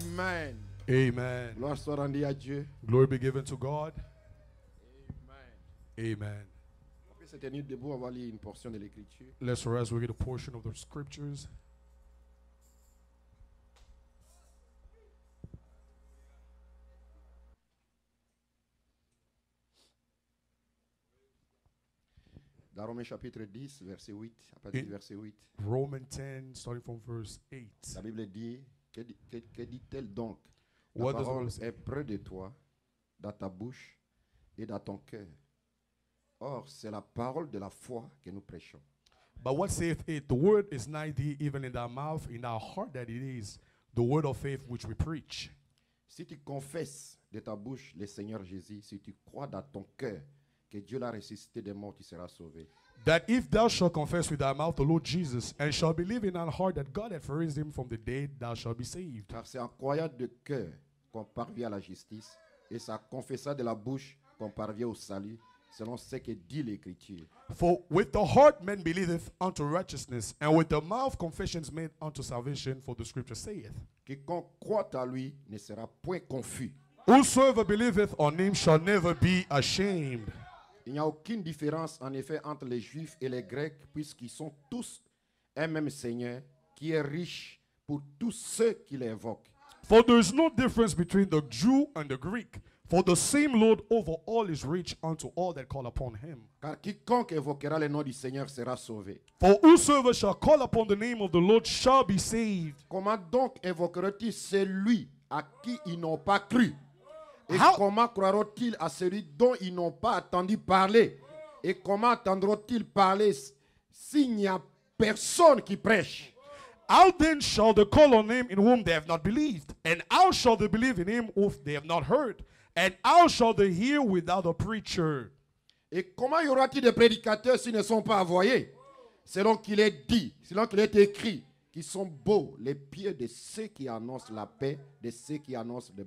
Amen. Amen. Gloire soit rendue à Dieu. Glory be given to God. Amen. Amen. On peut se tenir debout, on va lire une portion de l'écriture. Let's rise, we get a portion of the scriptures. Dans Romains chapitre 10, verset 8, à partir du verset 8, Romans 10, starting from verse 8. la Bible dit, que dit-elle donc? What La does the parole Bible say? est près de toi, dans ta bouche et dans ton cœur. Or, c'est la parole de la foi que nous prêchons. But what saith it? The word is nigh thee, even in thy mouth, in thy heart that it is, the word of faith which we preach. Si tu confesses de ta bouche le Seigneur Jésus, si tu crois dans ton cœur que Dieu l'a ressuscité des morts, tu seras sauvé. That if thou shalt confess with thy mouth the Lord Jesus, and shalt believe in thy heart that God hath raised him from the dead, thou shalt be saved. Car c'est en croyant de cœur qu'on parvient à la justice, et c'est en confessant de la bouche qu'on parvient au salut, selon ce que dit l'Écriture. For with the heart man believeth unto righteousness, and with the mouth confession is made unto salvation, for the scripture saith, Quiconque croit à lui ne sera point confus. whosoever believeth on him shall never be ashamed. Il n'y a aucune différence en effet entre les Juifs et les Grecs, puisqu'ils sont tous un même Seigneur qui est riche pour tous ceux qui l'invoquent. For there is no difference between the Jew and the Greek, for the same Lord over all is rich unto all that call upon him. Car quiconque évoquera le nom du Seigneur sera sauvé. For whosoever shall call upon the name of the Lord shall be saved. Comment donc évoquera-t-il celui à qui ils n'ont pas cru? Et How- comment croiront-ils à celui dont ils n'ont pas entendu parler? Et comment entendront-ils parler s'il n'y a personne qui prêche? How then shall they call on him in whom they have not believed? And how shall they believe in him whom they have not heard? And how shall they hear without a preacher? Et comment y aura-t-il de prédicateurs s'ils ne sont pas envoyés? Selon qu'il est dit, selon qu'il est écrit, qu'ils sont beaux les pieds de ceux qui annoncent la paix, de ceux qui annoncent des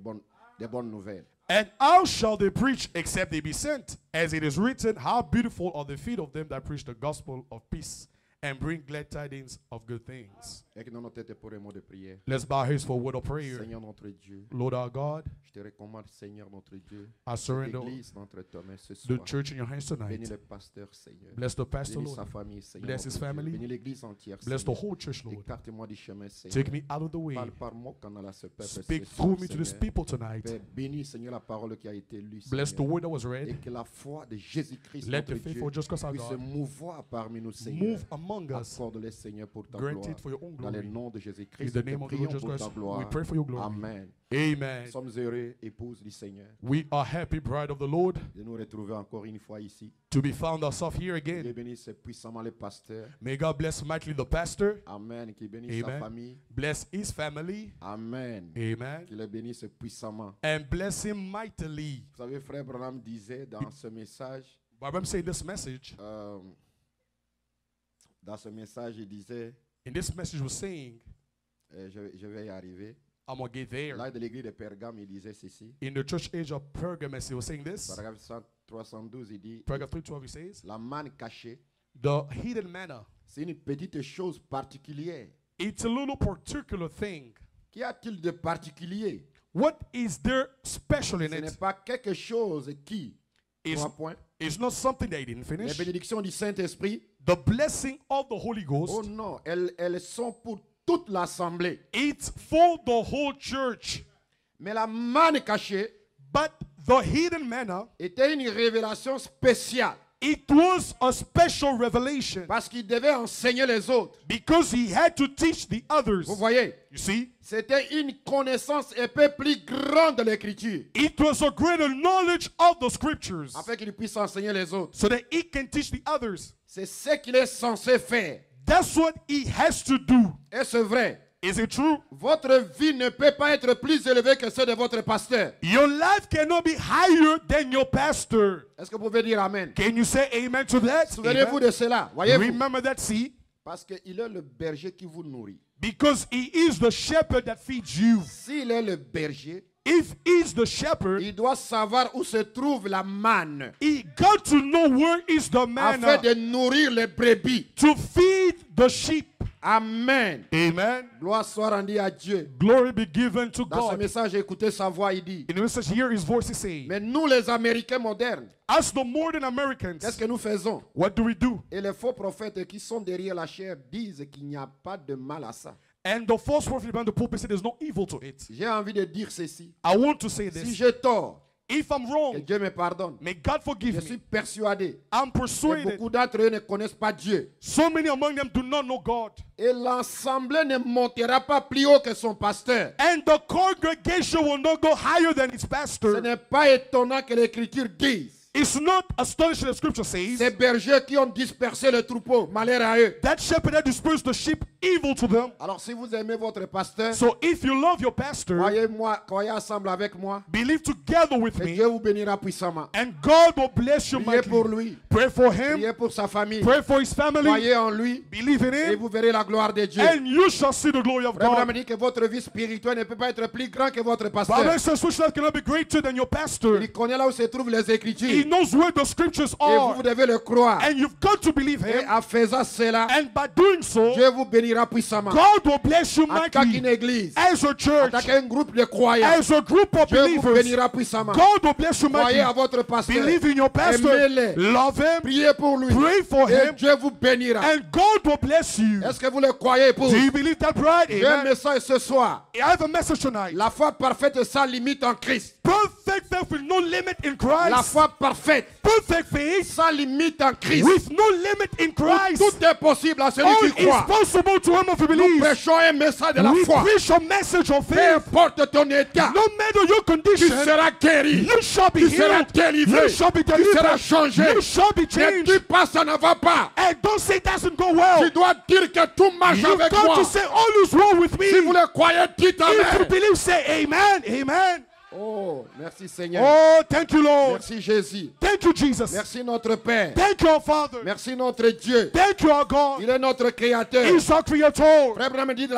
bonnes nouvelles. And how shall they preach except they be sent? As it is written, how beautiful are the feet of them that preach the gospel of peace and bring glad tidings of good things. Et que nous nos têtes pour un mot de prière. Let's bow heads for a word of prayer. Seigneur notre Dieu, Lord our God, je te recommande, Seigneur notre Dieu, I surrender l'Église entre tes mains ce the soir. church in your hands Bénis tonight. le pasteur, Seigneur. Bless the pastor, Bénis sa Lord. famille, Seigneur. Bless his notre Dieu. family. Bénis l'Église entière, Bless the Seigneur. whole church, Lord. Écarte-moi du chemin, Seigneur. Take me out of the way. Parle par moi quand on a ce peuple. Speak ce through soir, me to this Seigneur. people tonight. Père, bénis, Seigneur, la parole qui a été lue, Bless the Seigneur. word that was Et read. que la foi de Jésus-Christ, Let notre the Dieu, faithful just cause our puisse se God mouvoir parmi nous, Seigneur. move among us. Accorde-le, Seigneur, pour ta Grant gloire. it for your own Dans le glory. nom de In Jésus-Christ, the nous te name of the prions Lord Jesus pour ta Christ, we gloire. pray for your glory. Amen. Amen. Nous sommes heureux, épouse du Seigneur, We are happy, bride of the Lord, de nous retrouver encore une fois ici. to be found ourselves here Dieu again. bénisse puissamment le pasteur. May God bless mightily the pastor. Amen. Qu'il bénisse sa Amen. famille. Bless his family. Amen. Amen. Qu'il le bénisse puissamment. And bless him mightily. Vous savez, frère Branham disait dans ce message, But I'm saying this message, il disait, in this message was saying, je vais y arriver. I'm going to get there. Là de l'église de Pergame, il disait ceci. In the church age of Pergamos, he was saying this. Paragraphe 312, il dit, Paragraph 3:12, he says, la manne cachée, the hidden manna, c'est une petite chose particulière. it's a little particular thing. Qu'y a-t-il de particulier? What is there special in Ce n'est it? pas quelque chose qui, It's, trois points, it's not something that he didn't les finish. bénédictions du Saint-Esprit, The blessing of the Holy oh Ghost, non, elles sont pour toute l'assemblée. it's for the whole church. Mais la manne cachée But the hidden manna, était une révélation spéciale it was a special revelation parce qu'il devait enseigner les autres. because he had to teach the others. Vous voyez, You see, c'était une connaissance un peu plus grande de l'Écriture it was a greater knowledge of the scriptures afin qu'il puisse enseigner les autres. so that he can teach the others. C'est ce qu'il est censé faire. That's what he has to do. Et c'est vrai, Is it true? votre vie ne peut pas être plus élevée que celle de votre pasteur. Your life cannot be higher than your pastor. Est-ce que vous pouvez dire Amen? Can you say amen to that? Souvenez-vous Amen. de cela. Voyez-vous? Remember that, see? Parce qu'il est le berger qui vous nourrit. Because he is the shepherd that feeds you. S'il est le berger, If he's the shepherd, il doit savoir où se trouve la manne he got to know where is the afin manna de nourrir les brebis. to feed the sheep. Amen. Amen. Gloire soit rendue à Dieu. Glory be given to Dans ce God. message, écoutez sa voix, il dit. In the message, hear his voice, he saying, Mais nous, les Américains modernes, as the modern Americans, qu'est-ce que nous faisons? what do we do? Et les faux prophètes qui sont derrière la chair disent qu'il n'y a pas de mal à ça. And the false prophet behind the pulpit said there's no evil to it. J'ai envie de dire ceci. I want to say Si this. j'ai tort, If I'm que wrong, Dieu me pardonne. may God Je forgive suis me. persuadé I'm que persuaded beaucoup d'entre eux ne connaissent pas Dieu. so many among them do not know God. Et l'assemblée ne montera pas plus haut que son pasteur. And the congregation will not go higher than its Ce pastor. n'est pas étonnant que l'Écriture dise. It's not astonishing, the scripture says, Ces bergers qui ont dispersé le troupeau, malheur à eux. that shepherd that dispersed the sheep, evil to them. Alors si vous aimez votre pasteur, So if you love your pastor, croyez ensemble avec moi. believe together with Et me, Dieu vous bénira puissamment. and God will bless you Priez pour mightily. lui. Pray for him, Priez pour sa famille. pray for his family, Croyez en lui. believe in Et him, vous verrez la gloire de Dieu. and you shall see the glory of Frère Branham God. dit que votre vie spirituelle ne peut pas être plus grande que votre Bible pasteur. says which life cannot be greater than your pastor. Il connaît là où se trouvent les He Écritures. knows where the scriptures Et vous are, devez le croire. and you've got to believe Et him. en faisant cela, And by doing so, Dieu vous bénira puissamment. God will bless you En tant qu'une mightily. église, As a en church, tant qu'un groupe de croyants, as a group of Dieu vous believers, bénira puissamment. God will bless you Croyez à mightily. votre pasteur. Believe in your pastor, Aimez-le. love him, Priez pour lui. pray for Et him, Dieu vous bénira. and God will bless you. Est-ce que vous le croyez pour? Do you believe that, bride? J'ai un Amen. message ce soir. I have a message tonight. La foi parfaite sans limite en Christ. Perfect faith with no limit in La Christ. foi parfaite Perfect faith sans limite en Christ. with no limit in Christ. Tout est possible à celui All qui is croit. possible to him who Nous believes. prêchons un message de la We foi. preach a message of Peu faith. importe ton état, No matter your tu condition, seras guéri. you shall be Tu seras healed. délivré. You shall be Tu seras delivered. changé. You shall be Ne changed. dis pas ça ne va pas. And don't say it doesn't go well. Tu dois dire que tout marche You've avec got moi. to say all is wrong with me. Si vous le croyez, dites If you amen. believe, say amen. Amen. Oh, merci Seigneur. Oh, thank you, Lord. Merci Jésus. Thank you, Jesus. Merci notre Père. Thank you, our Father. Merci notre Dieu. Thank you, our God. Il est notre Créateur. He's our Creator. Frère Branham dit,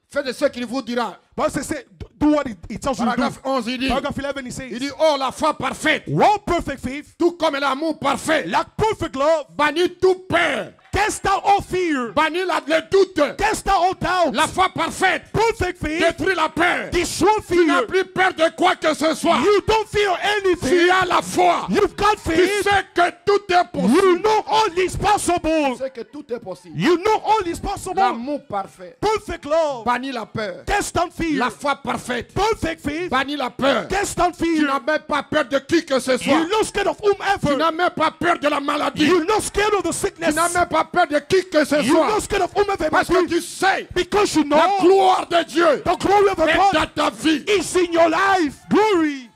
faites ce qu'il vous dira. But say, do what he tells you to do. Paragraphe 11, il dit, Paragraph 11, he il dit, says, oh, la foi parfaite, one perfect faith, tout comme l'amour parfait, like perfect love, bannit toute peur, cast out all fear, bannit le doute. cast out all doubt. La foi parfaite Perfect faith, détruit la peur. destroy Tu n'as fear. plus peur de quoi que ce soit. You don't fear Tu anything. as la foi. You've got Tu faith. sais que tout est You possible. know all is Tu possible. sais que tout est possible. You know all is possible. L'amour parfait Perfect love, bannit la peur. cast out fear. La foi parfaite Perfect faith, bannit la peur. cast out Tu fear. n'as même pas peur de qui que ce soit. You're not scared of Tu whomever. n'as même pas peur de la maladie. You're not scared of the Tu sickness. n'as même pas peur de qui que ce You're soit. not scared of whomever it Parce might que be. tu sais, Because you la know gloire de Dieu the glory of est God dans ta vie. is in your life. Glory.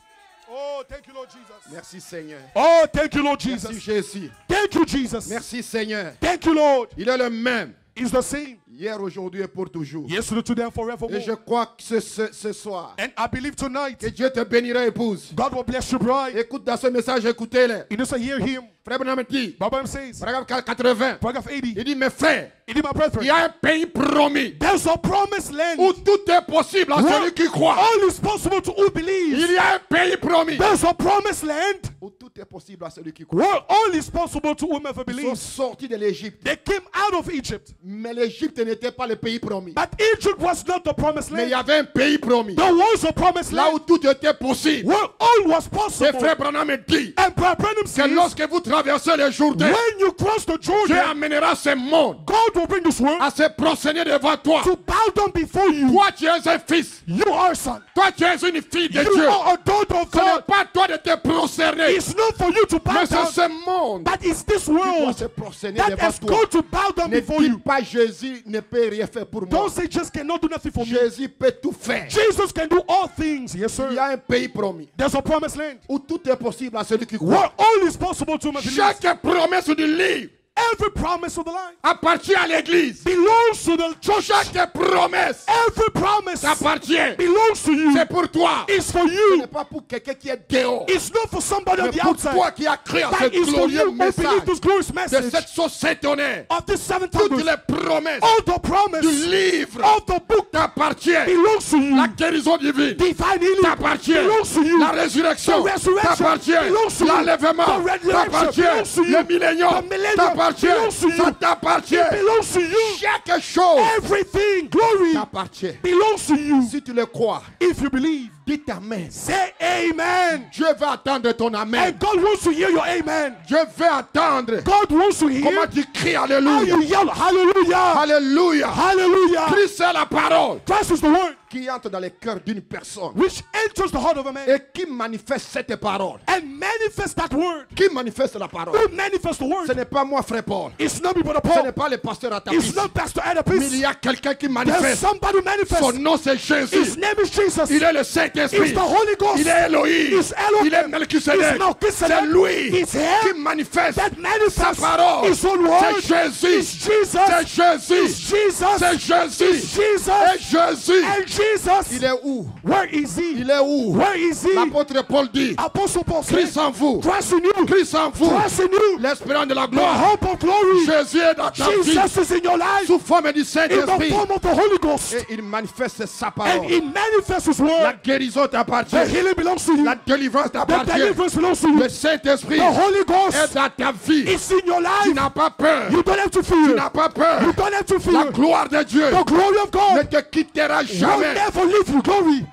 Oh, thank you, Lord Jesus. Merci Seigneur. Oh, thank you, Lord Merci Jesus. Jésus. Thank you, Jesus. Merci Seigneur. Thank you, Lord. Il est le même. Is the same. Hier, aujourd'hui et pour toujours. Yesterday, today, and Et forevermore. je crois que ce soir, And I believe tonight, que Dieu te bénira, épouse. God will bless you, bride. Écoute dans ce message, écoutez-le. You just hear him. Frère Branham dit, Bible says, paragraphe 80, paragraph 80, il dit, mes frères, it is my il brethren. y a un pays promis There's a promised land. où tout est possible à celui qui croit. All is possible to who believes. Il y a un pays promis There's a promised land où tout est possible à celui qui croit. where all is possible to whomever Ils sont believes. sortis de l'Égypte. They came out of Egypt, Mais l'Égypte n'était pas le pays promis. but Egypt was not the promised Mais il y land. avait un pays promis. There was a promised Là land où tout était possible. where all was Et possible. frère Branham dit And Brother Branham que says, lorsque vous traversez le Jourdain, when you cross the Dieu Jordan, amènera ce monde God will bring this world à se prosterner devant toi. to bow down before you. Toi, tu es un fils. You are a son. Toi, tu es une fille de You Dieu. are a daughter of Ce n'est God. pas toi de te prosterner. It's not for you to bow Mais down, c'est ce monde but it's this qui doit world se prosterner that devant has toi. got to bow down Ne before dis you. pas Jésus ne peut rien faire pour moi. Don't say just cannot do nothing for me. Jésus peut tout faire. Jesus can do all things. Yes, Il y sir. a un pays promis There's a promised land où tout est possible à celui qui where croit. all is possible to my believers. Chaque promesse du livre Every promise of the life appartient à l'église. belongs to the church. Chaque promesse Every promise t'appartient. belongs to you. C'est pour toi. It's for Ce you. n'est pas pour quelqu'un qui est dehors. It's not for somebody on Mais the pour outside. toi qui as cru à ce But it's for glorieux you who believe message this glorious de message cette société of this seventh toutes time. les promesses All the du promise livre of the book t'appartient. belongs to you. La guérison divine Divine healing t'appartient. belongs to you. La résurrection The resurrection t'appartient. belongs to you. L'enlèvement The resurrection t'appartient. belongs to you. Le millénium The millennium, t'appartient. t'appartient. belongs to you. Ça t'appartient. It belongs to you. Chaque chose Everything, glory, t'appartient. belongs to you. Si tu le crois, If you believe, dis amen. say amen. Dieu veut attendre ton amen. And God wants to hear your amen. Dieu veut attendre. God wants to hear Comment tu cries how alléluia. you yell hallelujah. Alléluia. Hallelujah. Christ c'est la parole Christ is the word qui entre dans le cœur d'une personne which enters the heart of a man et qui manifeste cette parole. and manifests that word. Qui manifeste la parole? Who manifests the Ce word? n'est pas moi, frère Paul. It's not me but a Ce n'est Paul. pas le pasteur à ta It's piste. not Pastor Mais il Adapis. y a quelqu'un qui There's manifeste. somebody who manifests. Son nom c'est His Jésus. name is Jesus. Il est le It's Saint-Esprit. the Holy Ghost. Il est Elohim. It's Elohim. Il est Melchisedec. It's Melchizedek. C'est lui It's him qui manifeste that sa manifests parole. his own word. C'est Jésus. It's Jesus. C'est Jésus. It's Jesus. C'est Jésus. It's Jesus. Et Jésus. And Jesus. Il est où? Where is he? Il est où? Where is he? L'apôtre Paul dit, Apostle Paul said, Christ en vous. trust in you. Christ en vous. Trust in you. L'espérance de la The gloire. hope of glory. Jésus est dans ta vie. Jesus is in your life. Sous forme du In the Saint-Esprit. form of the Holy Ghost. Et il manifeste sa And parole. he manifests his La word. guérison t'appartient. The healing belongs to you. La délivrance The t'appartient. deliverance belongs to you. Le Saint-Esprit The Holy est Ghost dans ta vie. is in your Tu life. n'as pas peur. You don't have to Tu fear. n'as pas peur. You don't have to La fear. gloire de Dieu The glory of ne God te quittera will jamais. never leave you. Glory.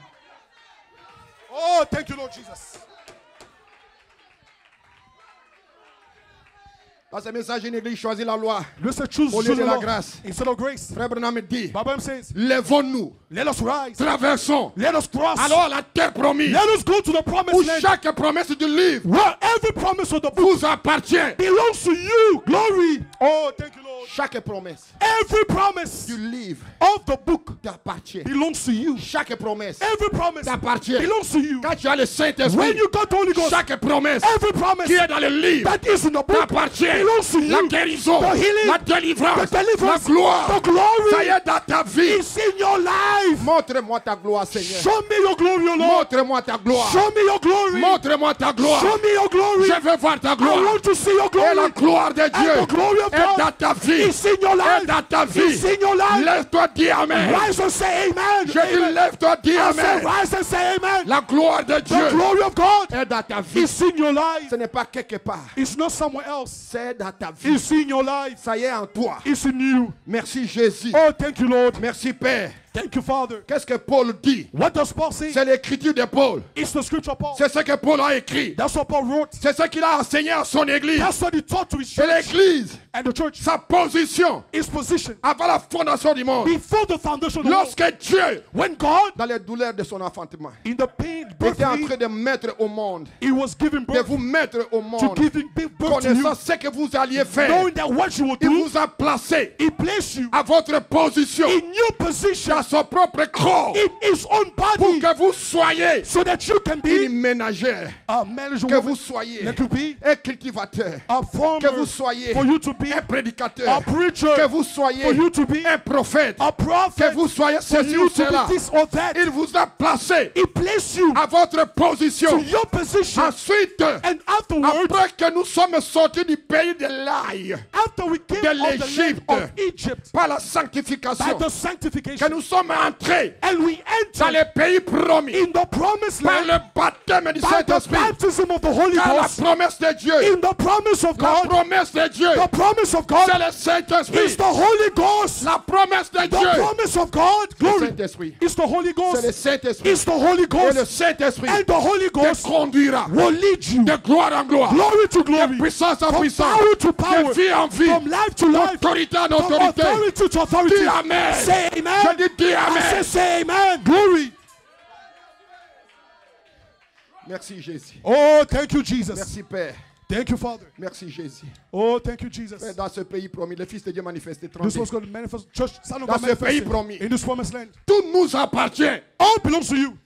Oh, thank you, Lord Jesus. Dans ce message, une église choisit la loi. Let's choose Au lieu de the la law grâce. instead of grace. Frère Branham dit, Bible says, lèvons-nous, let us rise. traversons. Let us cross. Alors la terre promise, Let us go to the où promised land. chaque promesse du livre Where every promise of the book vous appartient. belongs to you. Glory. Oh, thank you, Lord. Chaque promesse Every promise du livre of the book t'appartient. belongs to you. Chaque promesse Every promise t'appartient. belongs to you. Quand tu as le When Saint-Esprit, you got the Holy Ghost, chaque promesse every promise qui est dans le livre that is in the book t'appartient. belongs to La you. guérison, The healing, la délivrance, the deliverance, la gloire, the glory ça y est dans ta vie. is in your life. Montre-moi ta gloire, Seigneur. Show me your glory, O Lord. Montre-moi ta gloire. Show me your glory. Montre-moi ta gloire. Show me your glory. Je veux voir ta I gloire. want to see your Et la glory. gloire de Dieu And the glory of est dans God ta vie. is in your Est life. dans ta vie. It's in your life. Lève-toi, dis Amen. Rise and say amen. Je dis Amen. lève-toi, dis I say Amen. rise and say amen. La gloire de The Dieu glory of God est dans ta vie. is in your life. Ce n'est pas quelque part. It's not somewhere else. C'est dans ta vie. It's in your life. Ça y est en toi. It's in you. Merci Jésus. Oh, thank you, Lord. Merci Père. Thank you, Father. Qu'est-ce que Paul dit? What does Paul say? C'est l'écriture de Paul. It's the scripture of Paul. C'est ce que Paul a écrit. That's what Paul wrote. C'est ce qu'il a enseigné à son église. That's what he taught to his Et church. l'église, And the church, sa position his position avant la fondation du monde. before the foundation of the world. Lorsque Dieu, When God, dans les douleurs de son enfantement, in the pain, était en birthing, train de mettre au monde, he was giving de birth vous mettre au to monde, giving big birth to connaissant you, ce que vous alliez faire, knowing that what you will il do, vous a placé he placed you à votre position, in your position dans son propre corps, in his own pour body que vous soyez so that you can be une ménagère, a marriage que woman, vous soyez that you be un cultivateur, a que farmer, vous soyez for you to be un a prédicateur, preacher, que vous soyez for you to be un prophète, a que prophet, vous soyez for ceci you ou to cela. be this or that. Il vous a placé He placed you à votre position. to your position, Ensuite, and afterwards, après que nous sommes sortis du pays de l'ail, after we came de out the land l'Égypte, of Egypt par la by sanctification, the que sanctification, nous sommes entrés and we dans entered les pays promis in the promised par land le baptême du by the Saint-Esprit. baptism of the Holy Car la Ghost. promesse de Dieu, In the promise of la God, promesse de Dieu, the promise of c'est God le is Saint-Esprit. the Holy Ghost. La promesse de The Dieu, promise of God, le glory, Saint-Esprit. is the Holy C'est le Ghost. Saint-Esprit. It's the Holy Et le Ghost. Saint-Esprit And the Holy te Ghost conduira will lead you de gloire en gloire, glory to de glory, puissance en from puissance, power to de power, vie en vie, from life to life, d'autorité en from autorité. authority to authority. Dis Amen. Say Je amen. dis dis I Amen. say amen. Glory. Merci Jésus. Oh, thank you, Jesus. Merci Père. Thank you, Father. Merci Jésus. Oh, thank you, Jesus. Père, dans ce pays promis, le Fils de Dieu manifesté This 30. was going to manifest. Church, Son of Dans God ce pays manifested promis, in this promised land. tout nous appartient. All belongs to you.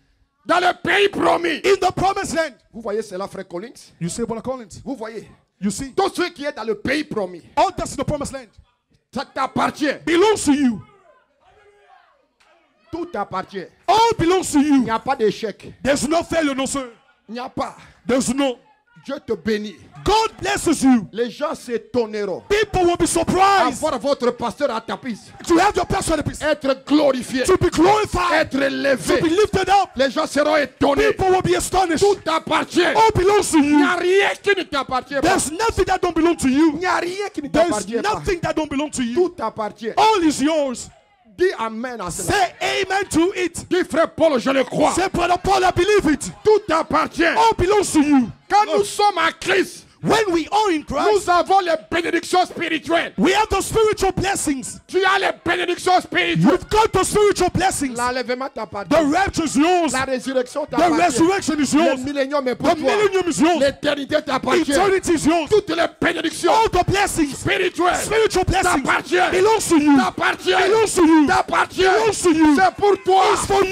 Dans le pays promis. In the promised land. Vous voyez cela, frère Collins? You say, Brother Collins. Vous voyez? You see, Tout ce qui est dans le pays promis, all that's in the promised land ça t'appartient. belongs to you. Tout t'appartient. All belongs to Il you. n'y a pas d'échec. There's no failure, no sir. Il n'y a pas. There's no. Dieu te bénit. God blesses you. Les gens s'étonneront People will be à surprised voir votre pasteur à ta piste. to have your pastor at the peace, Être glorifié. to be glorified, Être to élevé. be lifted up. Les gens seront étonnés. People will be astonished. Tout t'appartient. All belongs to Il n'y you. a rien qui ne t'appartient pas. There's nothing that don't belong to Il you. n'y a rien qui ne There's t'appartient pas. nothing that don't belong to you. Tout t'appartient. All is yours. Dis amen à cela. Say amen to it. Dis frère Paul, je le crois. Say, Brother Paul, I believe it. Tout t'appartient. All belongs to you. Quand nous sommes en Christ, When we are in Christ, nous avons les bénédictions spirituelles. we have the spiritual blessings. Tu as les bénédictions spirituelles. You've got the spiritual blessings. L'enlèvement t'appartient. The rapture is yours. La résurrection The t'appartient. resurrection is Le yours. millénium est pour The toi. millennium is yours. L'éternité t'appartient. Eternity is yours. Toutes les bénédictions All the blessings, spirituelles spiritual blessings, t'appartiennent. belongs to you. T'appartient. Belongs to you. T'appartient. Belongs to you. C'est pour toi. It's for Ne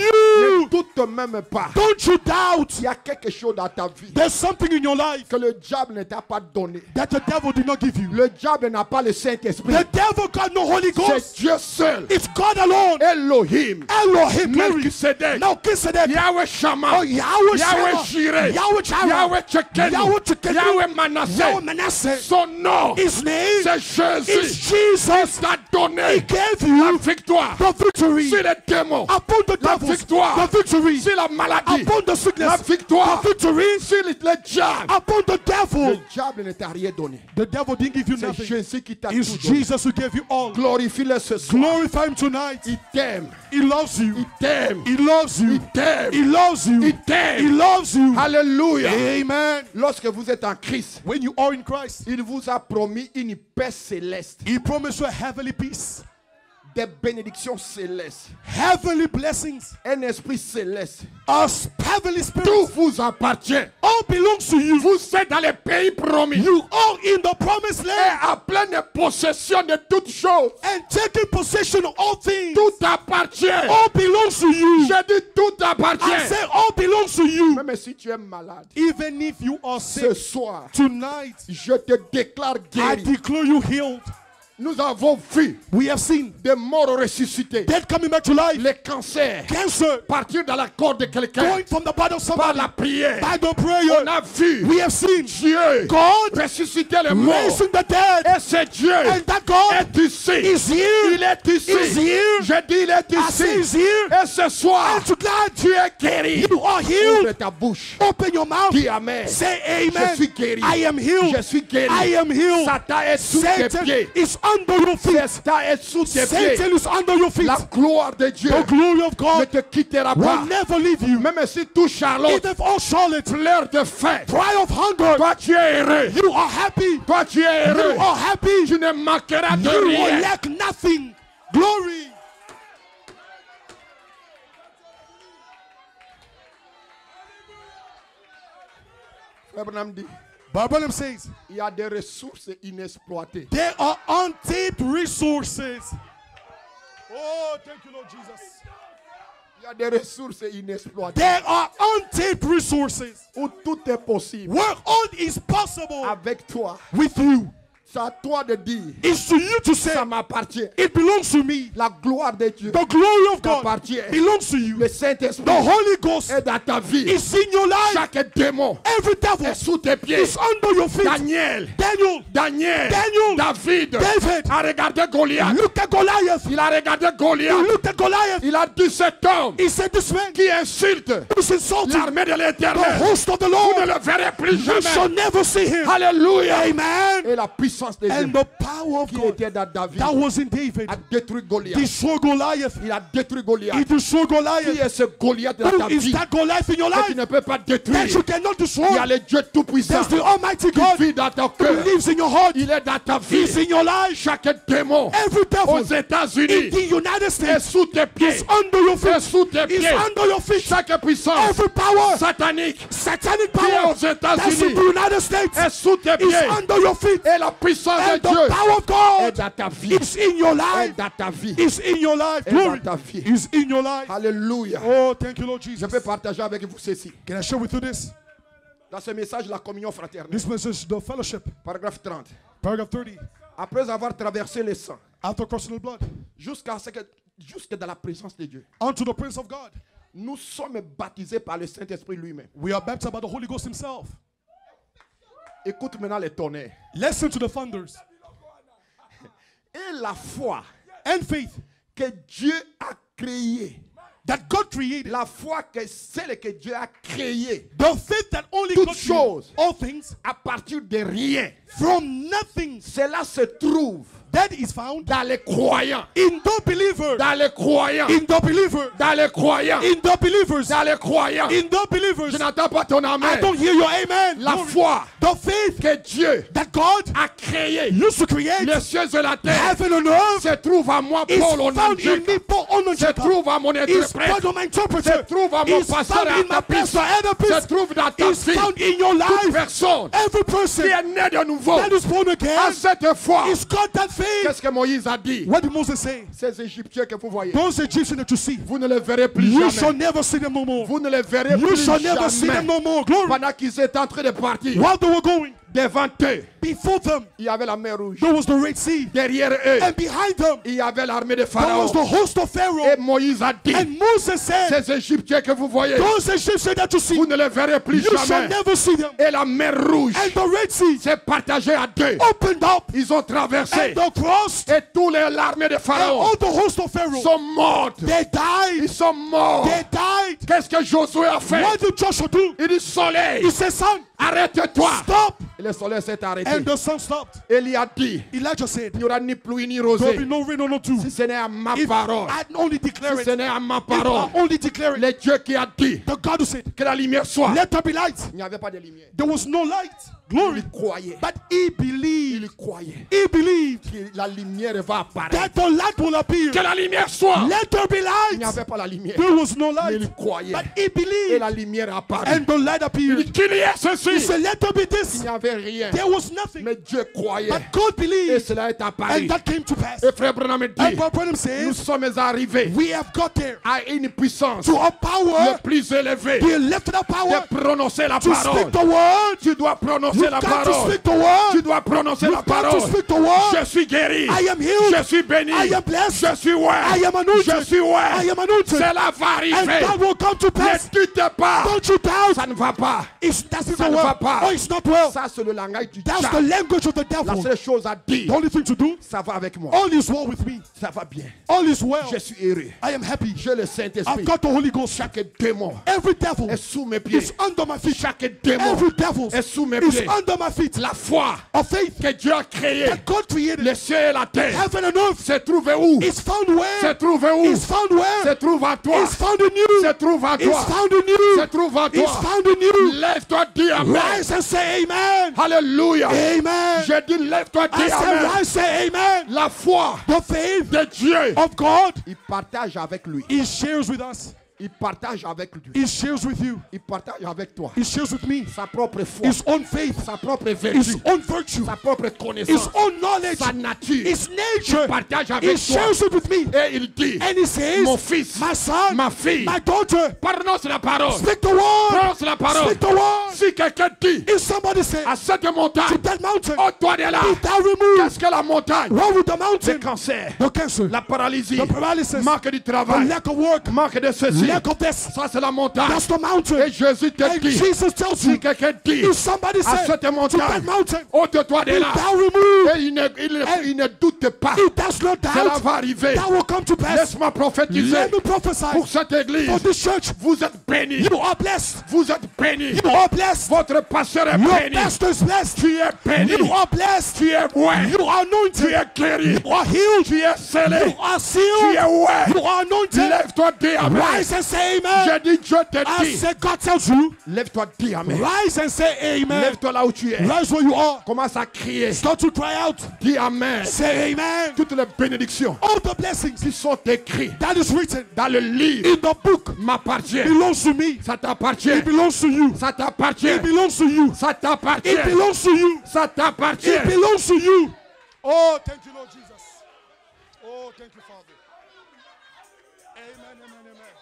you. doute même pas. Don't you doubt. Il y a quelque chose dans ta vie There's something in your life que le diable ne t'a pas donné. that the devil did not give you. Le diable n'a pas le Saint-Esprit. The devil got no Holy C'est Ghost. Dieu seul. It's God alone. Elohim. Elohim, glory. Melchizedek. Melchizedek. Yahweh Shammah. Oh, Yahweh Yahweh Shammah. Jireh. Yahweh Jireh. Yahweh Tchekenu. Yahweh Tchekenu. Yahweh Yahweh Manasseh. Manasseh. Son nom, His name c'est is Jésus. Jesus. T'a He donné gave la you victoire the victory sur les démons. upon the La devils. victoire The victory sur la maladie. upon the La sickness. victoire The victory sur le diable. upon the Le devil. diable ne t'a rien donné. The devil didn't give you C'est nothing. Jésus qui t'a It's tout donné. Jesus who gave you all. Glorifie-le ce soir. Glorify him tonight. Il t'aime. He loves you. Il t'aime. He loves you. Il t'aime. He loves you. Il t'aime. He loves you. Alléluia. Amen. Lorsque vous êtes en Christ, When you are in Christ, il vous a promis une paix céleste, He promised you a heavenly peace, des bénédictions célestes, heavenly blessings, un esprit céleste. a heavenly spirit. Tout vous appartient. All belongs to you. Vous êtes dans les pays promis You are in the promised et land à pleine possession de toutes choses. and taking possession of all things. Tout appartient. All belongs to you. J'ai dit tout I appartient. say all belongs to you. Même si tu es malade, Even if you are ce sick soir, tonight, je te déclare I guéri. declare you healed. Nous avons vu We have seen des morts ressuscités, dead coming back to life, les cancers cancer partir dans la corde de quelqu'un going from the body of par somebody la prière. by the prayer. On a vu We have seen Dieu God ressusciter les morts. raising the dead, Et c'est Dieu and that God est ici. is here. Il est ici. Is here. Je dis il est I say ici. He's here. Et ce soir, And tonight tu es guéri. you are Ouvre healed. ta bouche. Open your mouth. Dis Amen. Say Je amen. suis guéri. I am healed. Je suis guéri. I am healed. Satan est sous tes Satan pieds. is under your feet. Satan est sous tes pieds. Satan is under your feet. La gloire de Dieu The glory of ne God te quittera will pas. never leave you. Même si tout Charlotte Even if all Charlotte pleure de faim, cry of hunger, toi tu es heureux. you are happy. Toi tu es heureux. You are happy. Tu ne manqueras de You will rien. lack nothing. Glory. Abraham dit, Barbaram says, il y a des ressources inexploitées. there are untapped resources. Oh, thank you, Lord Jesus. Il y a des ressources inexploitées There are untapped resources où tout est possible. where all is possible Avec toi, with you. c'est à toi de dire, It's to you to say, ça m'appartient. it belongs to me. La gloire de Dieu The glory of God t'appartient. belongs to you. Le The Saint-Esprit Holy Ghost est dans ta vie. is in your life. Chaque démon Every devil est sous tes pieds. is under your feet. Daniel, Daniel, Daniel, Daniel, David David, a regardé Goliath. look at Goliath. Il a regardé He Goliath. looked at Goliath. Il a dit cet homme He said, this man qui insulte is insulting l'armée de the l'Éternel. host of the Vous ne Lord. le verrez plus You shall jamais. never see him. Alléluia. Amen. Et la puissance de And Dieu the power of qui God était dans David that was in David a détruit Goliath. destroyed Goliath. Il a détruit He Goliath. destroyed Qui Goliath. est ce Goliath dans ta Who is vie that Goliath in your que tu life ne peux pas that détruire? you cannot Il y destroy? a le Dieu Tout-Puissant There's the Almighty qui God vit dans ton who cœur. lives in your heart. Il est dans ta vie. He's in your life. Chaque démon Every aux devil in États-Unis the United est States sous tes pieds. is under your Est feet. sous tes Is pieds. under your feet. Chaque puissance Every power, satanique satanic qui est power aux that's in États-Unis the United States est sous tes is pieds. under your feet. Et la puissance And de the Dieu power of est God dans ta vie. is in your Est life. dans ta vie. Is in your life. Est dans Glory ta vie. is in your life. Alléluia. Oh, thank you, Lord Je Jesus. peux partager avec vous ceci. Can I share with you this? Dans ce message, la communion fraternelle. This message, the fellowship, Paragraphe 30. paragraph 30. Après avoir traversé le sang, After crossing the blood, jusque dans la présence de Dieu, unto the Prince of God, nous sommes baptisés par le Saint-Esprit lui-même. we are baptized by the Holy Ghost Himself. Écoute maintenant les tonnerres. Listen to the thunders. Et la foi And faith que Dieu a créée. that God created. La foi que celle que Dieu a créée. The faith that only Toutes God created. choses. All things À partir de rien. from nothing. Cela se trouve That is found dans les croyants. in the believer. Dans les croyants. In the believer. Dans les croyants. In the believers. Dans les croyants. In the believers. Je n'entends pas ton I amen. don't hear your amen. La No. foi The faith que Dieu that God a créé used to create les cieux et la terre heaven and earth se trouve à moi, is Paul found in Onanjeka. me, Paul Se Onanjeka. trouve à mon Is interprète. found on my interpreter. Se trouve à mon Is pasteur found et à in ta my piste. pastor and a Se priest. trouve dans ta Is vie. found in your Toute life. personne Every person qui est née de nouveau that is born à again cette foi. is got that faith. Qu'est-ce que Moïse a dit? What did Moses say? Ces Égyptiens que vous voyez, Those Egyptians that you see, vous ne les verrez plus you shall jamais. never see them no more. Vous ne les verrez You plus shall never see them jamais. no more. Glory. Pendant qu'ils étaient en train de partir, While they were going, devant eux, before them, il y avait la mer rouge. there was the Red Sea. Derrière eux, And behind them, il y avait l'armée de there was Pharaon. the host of Et Pharaoh. Moïse a dit, And Moses said, ces Égyptiens que vous voyez, those Egyptians that you see, vous ne les verrez plus you shall jamais. never see them. Et la mer rouge And the Red Sea s'est partagée à deux. opened up Ils ont traversé. and they crossed. Et tous l'armée de And Pharaon all the host of Pharaoh, sont morts. they died. Ils sont morts. They died. Qu'est-ce que Josué a fait? What did Joshua do? Il dit, soleil, He said, son, arrête-toi. stop. Et le soleil s'est arrêté. And the sun stopped. Élie a dit, Elijah said, il n'y aura ni pluie ni there'll rosée. be no rain or no dew. Si ce n'est à ma If parole. I only declare Si it, ce n'est à ma if I parole. only declare it, Le Dieu qui a dit the God who said, que la lumière soit. let there be light. Il n'y avait pas de lumière. There was no light. Glory. Il croyait. But he believed. Il croyait He believed que la lumière va apparaître. that the light will appear. Que la lumière soit. Let there be Il n'y light. avait pas la lumière. There was no Mais light. il croyait. But he Et believed. la lumière apparut. And the light Il appeared. dit qu'il y ait He ceci. said, let there be Il this. n'y avait rien. There was nothing. Mais Dieu croyait. But God Et believed. cela est apparu. And that came to pass. Et frère Branham And dit, Brother Branham nous says, sommes arrivés we have got there à une puissance to a le power, plus élevée the lifted up power, de prononcer la to parole. speak the word. Tu dois prononcer You've la got to parole. speak the Tu word. dois prononcer la You've got to parole. speak the word. Je suis guéri. I am healed. Je suis béni. I am blessed. Je suis ouais. I am anointed. Je suis ouais. I am anointed. Cela va And arriver. that will come to Ne pass. doute pas. Don't you doubt. Ça ne va pas. That's Ça not ne va well. pas. Oh, it's not well. Ça, c'est le langage du That's the diable. language of the La devil. seule chose à dire, The only thing to do, ça va avec moi. all is well with me. Ça va bien. All is well. Je suis heureux. I am happy. J'ai le I've Saint-Esprit. got the Holy Ghost. Chaque démon Every devil est sous mes pieds. is under my feet. Chaque démon Every devil est sous mes is pieds. under my feet. La foi Of faith que Dieu a créée, that God created. les cieux et la terre, Heaven and earth se trouve où? is found Se where? trouve où? Is found where? Se trouve en toi. Is found in you. Se trouve en Is toi. found in you. Se trouve en Is toi. found in you. Lève-toi, dis Amen. Rise and say amen. Alléluia. Amen. Je dis lève-toi, I dis said Amen. rise, say amen. La foi The faith de Dieu, of God, il partage avec lui. He shares with us. Il partage avec lui. He shares with you. Il partage avec toi. He shares with me. Sa propre foi, His own faith, sa propre His vertu, own virtue, sa propre His connaissance, own knowledge, sa nature. His nature. Partage He avec toi. shares it with me. Et il dit, And He says, mon fils, my son, ma fille, my daughter, prononce la parole. speak the word. Prononce la parole. Speak the word. Si quelqu'un dit If somebody says, à cette to montagne, that mountain, oh toi de là, be thou removed, qu'est-ce que la montagne? what would the Le mountain? cancer, The cancer, la paralysie, the paralysis, manque du the travail, lack of work, manque de ceci. lack of this. Ça c'est la montagne. That's the mountain. Et Jésus te And dit, Jesus tells si you, quelqu'un dit if somebody à says, cette to that montagne, mountain, ôte-toi de be là, thou removed, et il ne doute pas, it does not cela doubt, va arriver. that will come to pass. Laisse-moi prophétiser Let me prophesy pour cette église. for this church. Vous êtes bénis. You are blessed. Vous êtes bénis. You are blessed. Votre pasteur est Your béni. pastor is blessed. Tu es béni. You are blessed. Tu es ouais. You are Tu anointed. es guéri. You are healed. Tu es scellé. You are Tu sealed. es ouais. You are anointed. Lève-toi, dis Amen. Rise and say amen. J'ai dit, Dieu te I dit. said, God tells you, Lève-toi, dis Amen. rise and say amen. Lève-toi là où tu es. Rise where you are. Commence à crier. Start to cry out. Dis Amen. Say amen. Toutes les bénédictions All the blessings qui sont écrites that is written dans le livre in the book m'appartiennent. belongs to me. Ça t'appartient. It belongs to you. Ça t'appartient. It belongs to you. Ça t'appartient. It belongs to you. Ça t'appartient. It belongs to you. Oh, thank you, Lord Jesus. Oh, thank you, Father. Amen, amen, amen.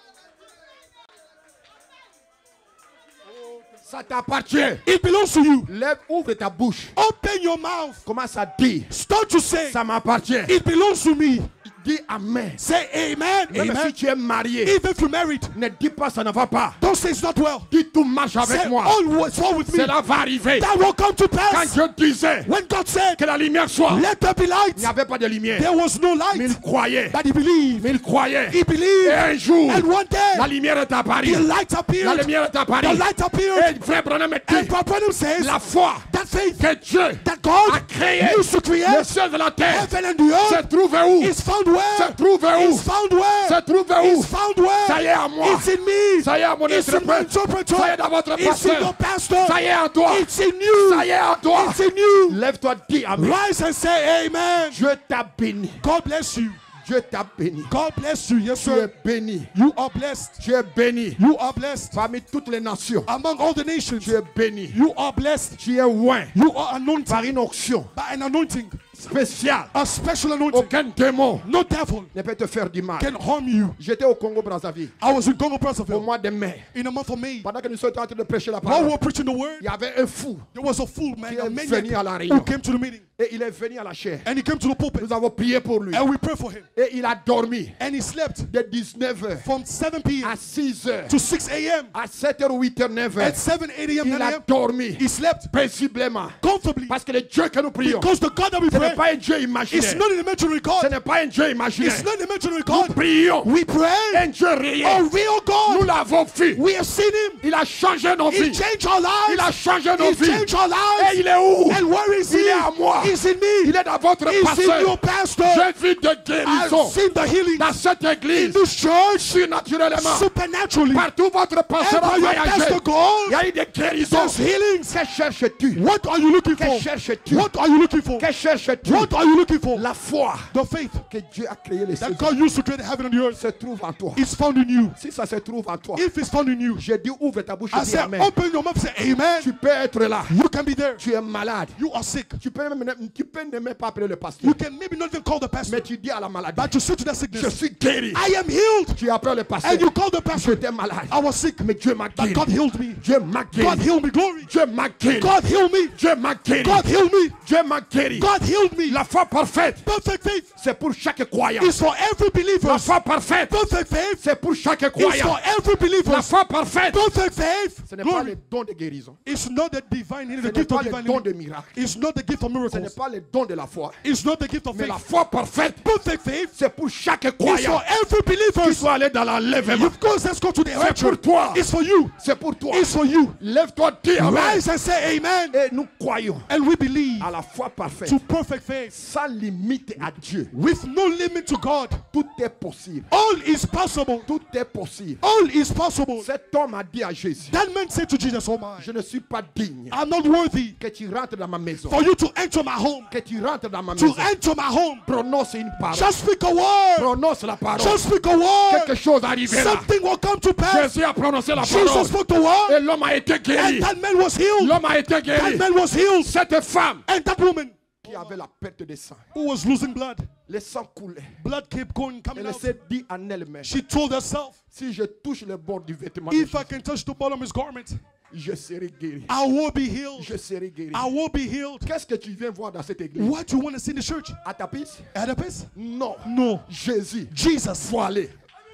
Oh, thank Ça t'appartient. you. It belongs to you. Lève, ouvre ta bouche. Open your mouth. Commence à dire. Start to say, Ça m'appartient. it belongs to me. Dis Amen. Say amen. Même Amen. si tu es marié, Even if you're married, ne dis pas ça ne va pas. don't say it's not well. Dis tout marche avec Say moi. all what's wrong with me. Cela va arriver. That will come to Quand pass. Dieu disait When God said, que la lumière soit, let there be il light, n'y avait pas de lumière. there was no Mais light. il croyait. But he believed. Mais il croyait. He Et believed. un jour, And one la day, lumière est apparue. the light La appeared. lumière est apparue. The light appeared. Et frère Branham me And dit, Brother Branham says, la foi that faith que Dieu that God a créé used to le create ciel de la terre heaven and the se earth trouve où? is found where? Se trouve où? Is found where? Se trouve où? Is found where? Ça y est à moi. It's in me. Ça y est à mon It's in my interprète. interpreter. Ça y est dans votre It's in pasteur. your pastor. Ça y est à toi. It's in you. Ça y est à toi. It's in you. Lève-toi, dis Amen. Rise and say amen. Dieu t'a béni. God bless you. Dieu t'a béni. God bless you. Yes, Tu es sir. béni. You are blessed. Tu es béni. You are blessed. Parmi toutes les nations, Among all the nations, tu es béni. you are blessed. Tu es oint You are anointed par une onction by an anointing, spéciale. a special anointing. Aucun démon No devil ne peut te faire du mal. can harm you. J'étais au Congo-Brazzaville I was in Congo au Brazzaville mois de mai. in the month of May. Pendant que nous sommes en train de prêcher la While we parole, were preaching the word, il y avait un fou there was a fool man, qui a est venu à la maniac, réunion. who came to the meeting. Et il est venu à la chair. And he came to the pulpit. Nous avons prié pour lui. And we prayed for him. Et il a dormi And he slept de 19h from 7 p.m. à 6h, to 6 a.m. à 7h, 8h, At 9h. 7, 8 a.m., 9 Il a a.m. dormi He slept paisiblement. comfortably. Parce que le Dieu que nous prions, Because the God that we ce n'est pray pas un Dieu is imaginaire. not an imaginary Ce God. n'est pas un Dieu imaginaire. It's not an imaginary Nous God. prions We pray un Dieu a réel. real Nous God. l'avons vu. We have seen him. Il a changé nos He vies. changed our Il a lives. changé nos He vies. changed our Et lives. il est où? And where is Il est à he? moi. He's in me. Il est dans votre He's in pasteur. your pastor. J'ai vu des I've guérisons seen the healing dans cette in église. this church Surnaturellement. supernaturally. Partout votre pasteur a And by your voyagé. pastor Il y goes, a eu des guérisons. there's healings. Que cherches-tu? What are you looking Que for? cherches-tu? What are you looking for? Que cherches-tu? What are you looking for? La foi The faith que Dieu a créé les cieux that God used to create heaven and the earth se trouve en toi. is found in you. Si ça se trouve en toi, If it's found in you, j'ai dit ouvre ta bouche et I dis say Amen. open your mouth and say amen. Tu peux être là. You can be there. Tu es malade. You are sick. Tu peux ne même pas appeler le pasteur. You can maybe not even call the pastor, Mais tu dis à la maladie, but you say to that je sickness, suis guéri. I am healed. Tu appelles le pasteur. And you call the pastor, J'étais malade. I was sick, Mais Dieu m'a but guéri. God healed me. Dieu m'a God guéri. healed me. Glory. Dieu m'a guéri. God healed me. Dieu m'a guéri. God healed me. Dieu m'a guéri. God healed me. La foi parfaite, Perfect faith c'est pour chaque croyant. is for every believer. La foi parfaite, Perfect faith c'est pour chaque is croyant. for every believer. La foi parfaite, Perfect faith, ce n'est pas glory, le don de guérison. it's not the divine healing, Ce the n'est gift of pas le divine don de healing. miracle. It's not the gift of Ce n'est miracles. pas le don de la foi. It's not the gift of Mais faith. la foi parfaite, Perfect faith c'est pour chaque is croyant for every qui believer. soit allé dans l'enlèvement. Of course, let's go to the C'est pour rapture. toi. It's for you. C'est pour toi. It's for you. Lève-toi, dis Amen. Rise and say amen. Et nous croyons And we believe à la foi parfaite. to perfect faith Sans limite à Dieu. with no limit to God. Tout est possible. All is possible. Tout est possible. All is possible. Cet homme a dit à Jésus, That man said to Jesus, oh my, je ne suis pas digne I'm not worthy que tu rentres dans ma maison. for you to enter my home. Que tu rentres dans ma To maison. enter my home. Prononce une parole. Just speak a word. Prononce la parole. Just speak a word. Quelque chose arrivera. Something will come to pass. Jésus a prononcé la Jesus parole. spoke the word. Et l'homme a été guéri. And that man was healed. L'homme a été That guéri. man was healed. Cette femme And that woman qui avait la perte de sang. who was losing blood, Le sang coulait. blood kept going, coming Elle out. s'est dit en elle-même, She told herself, si je touche le bord du vêtement, de if I Jésus, can touch the bottom of his garment, je serai guéri. I will be healed. Je serai guéri. I will be healed. Qu'est-ce que tu viens voir dans cette église? What do you want to see in the church? À ta piste? At a place? Non. No. Jésus. Jesus. Voilé.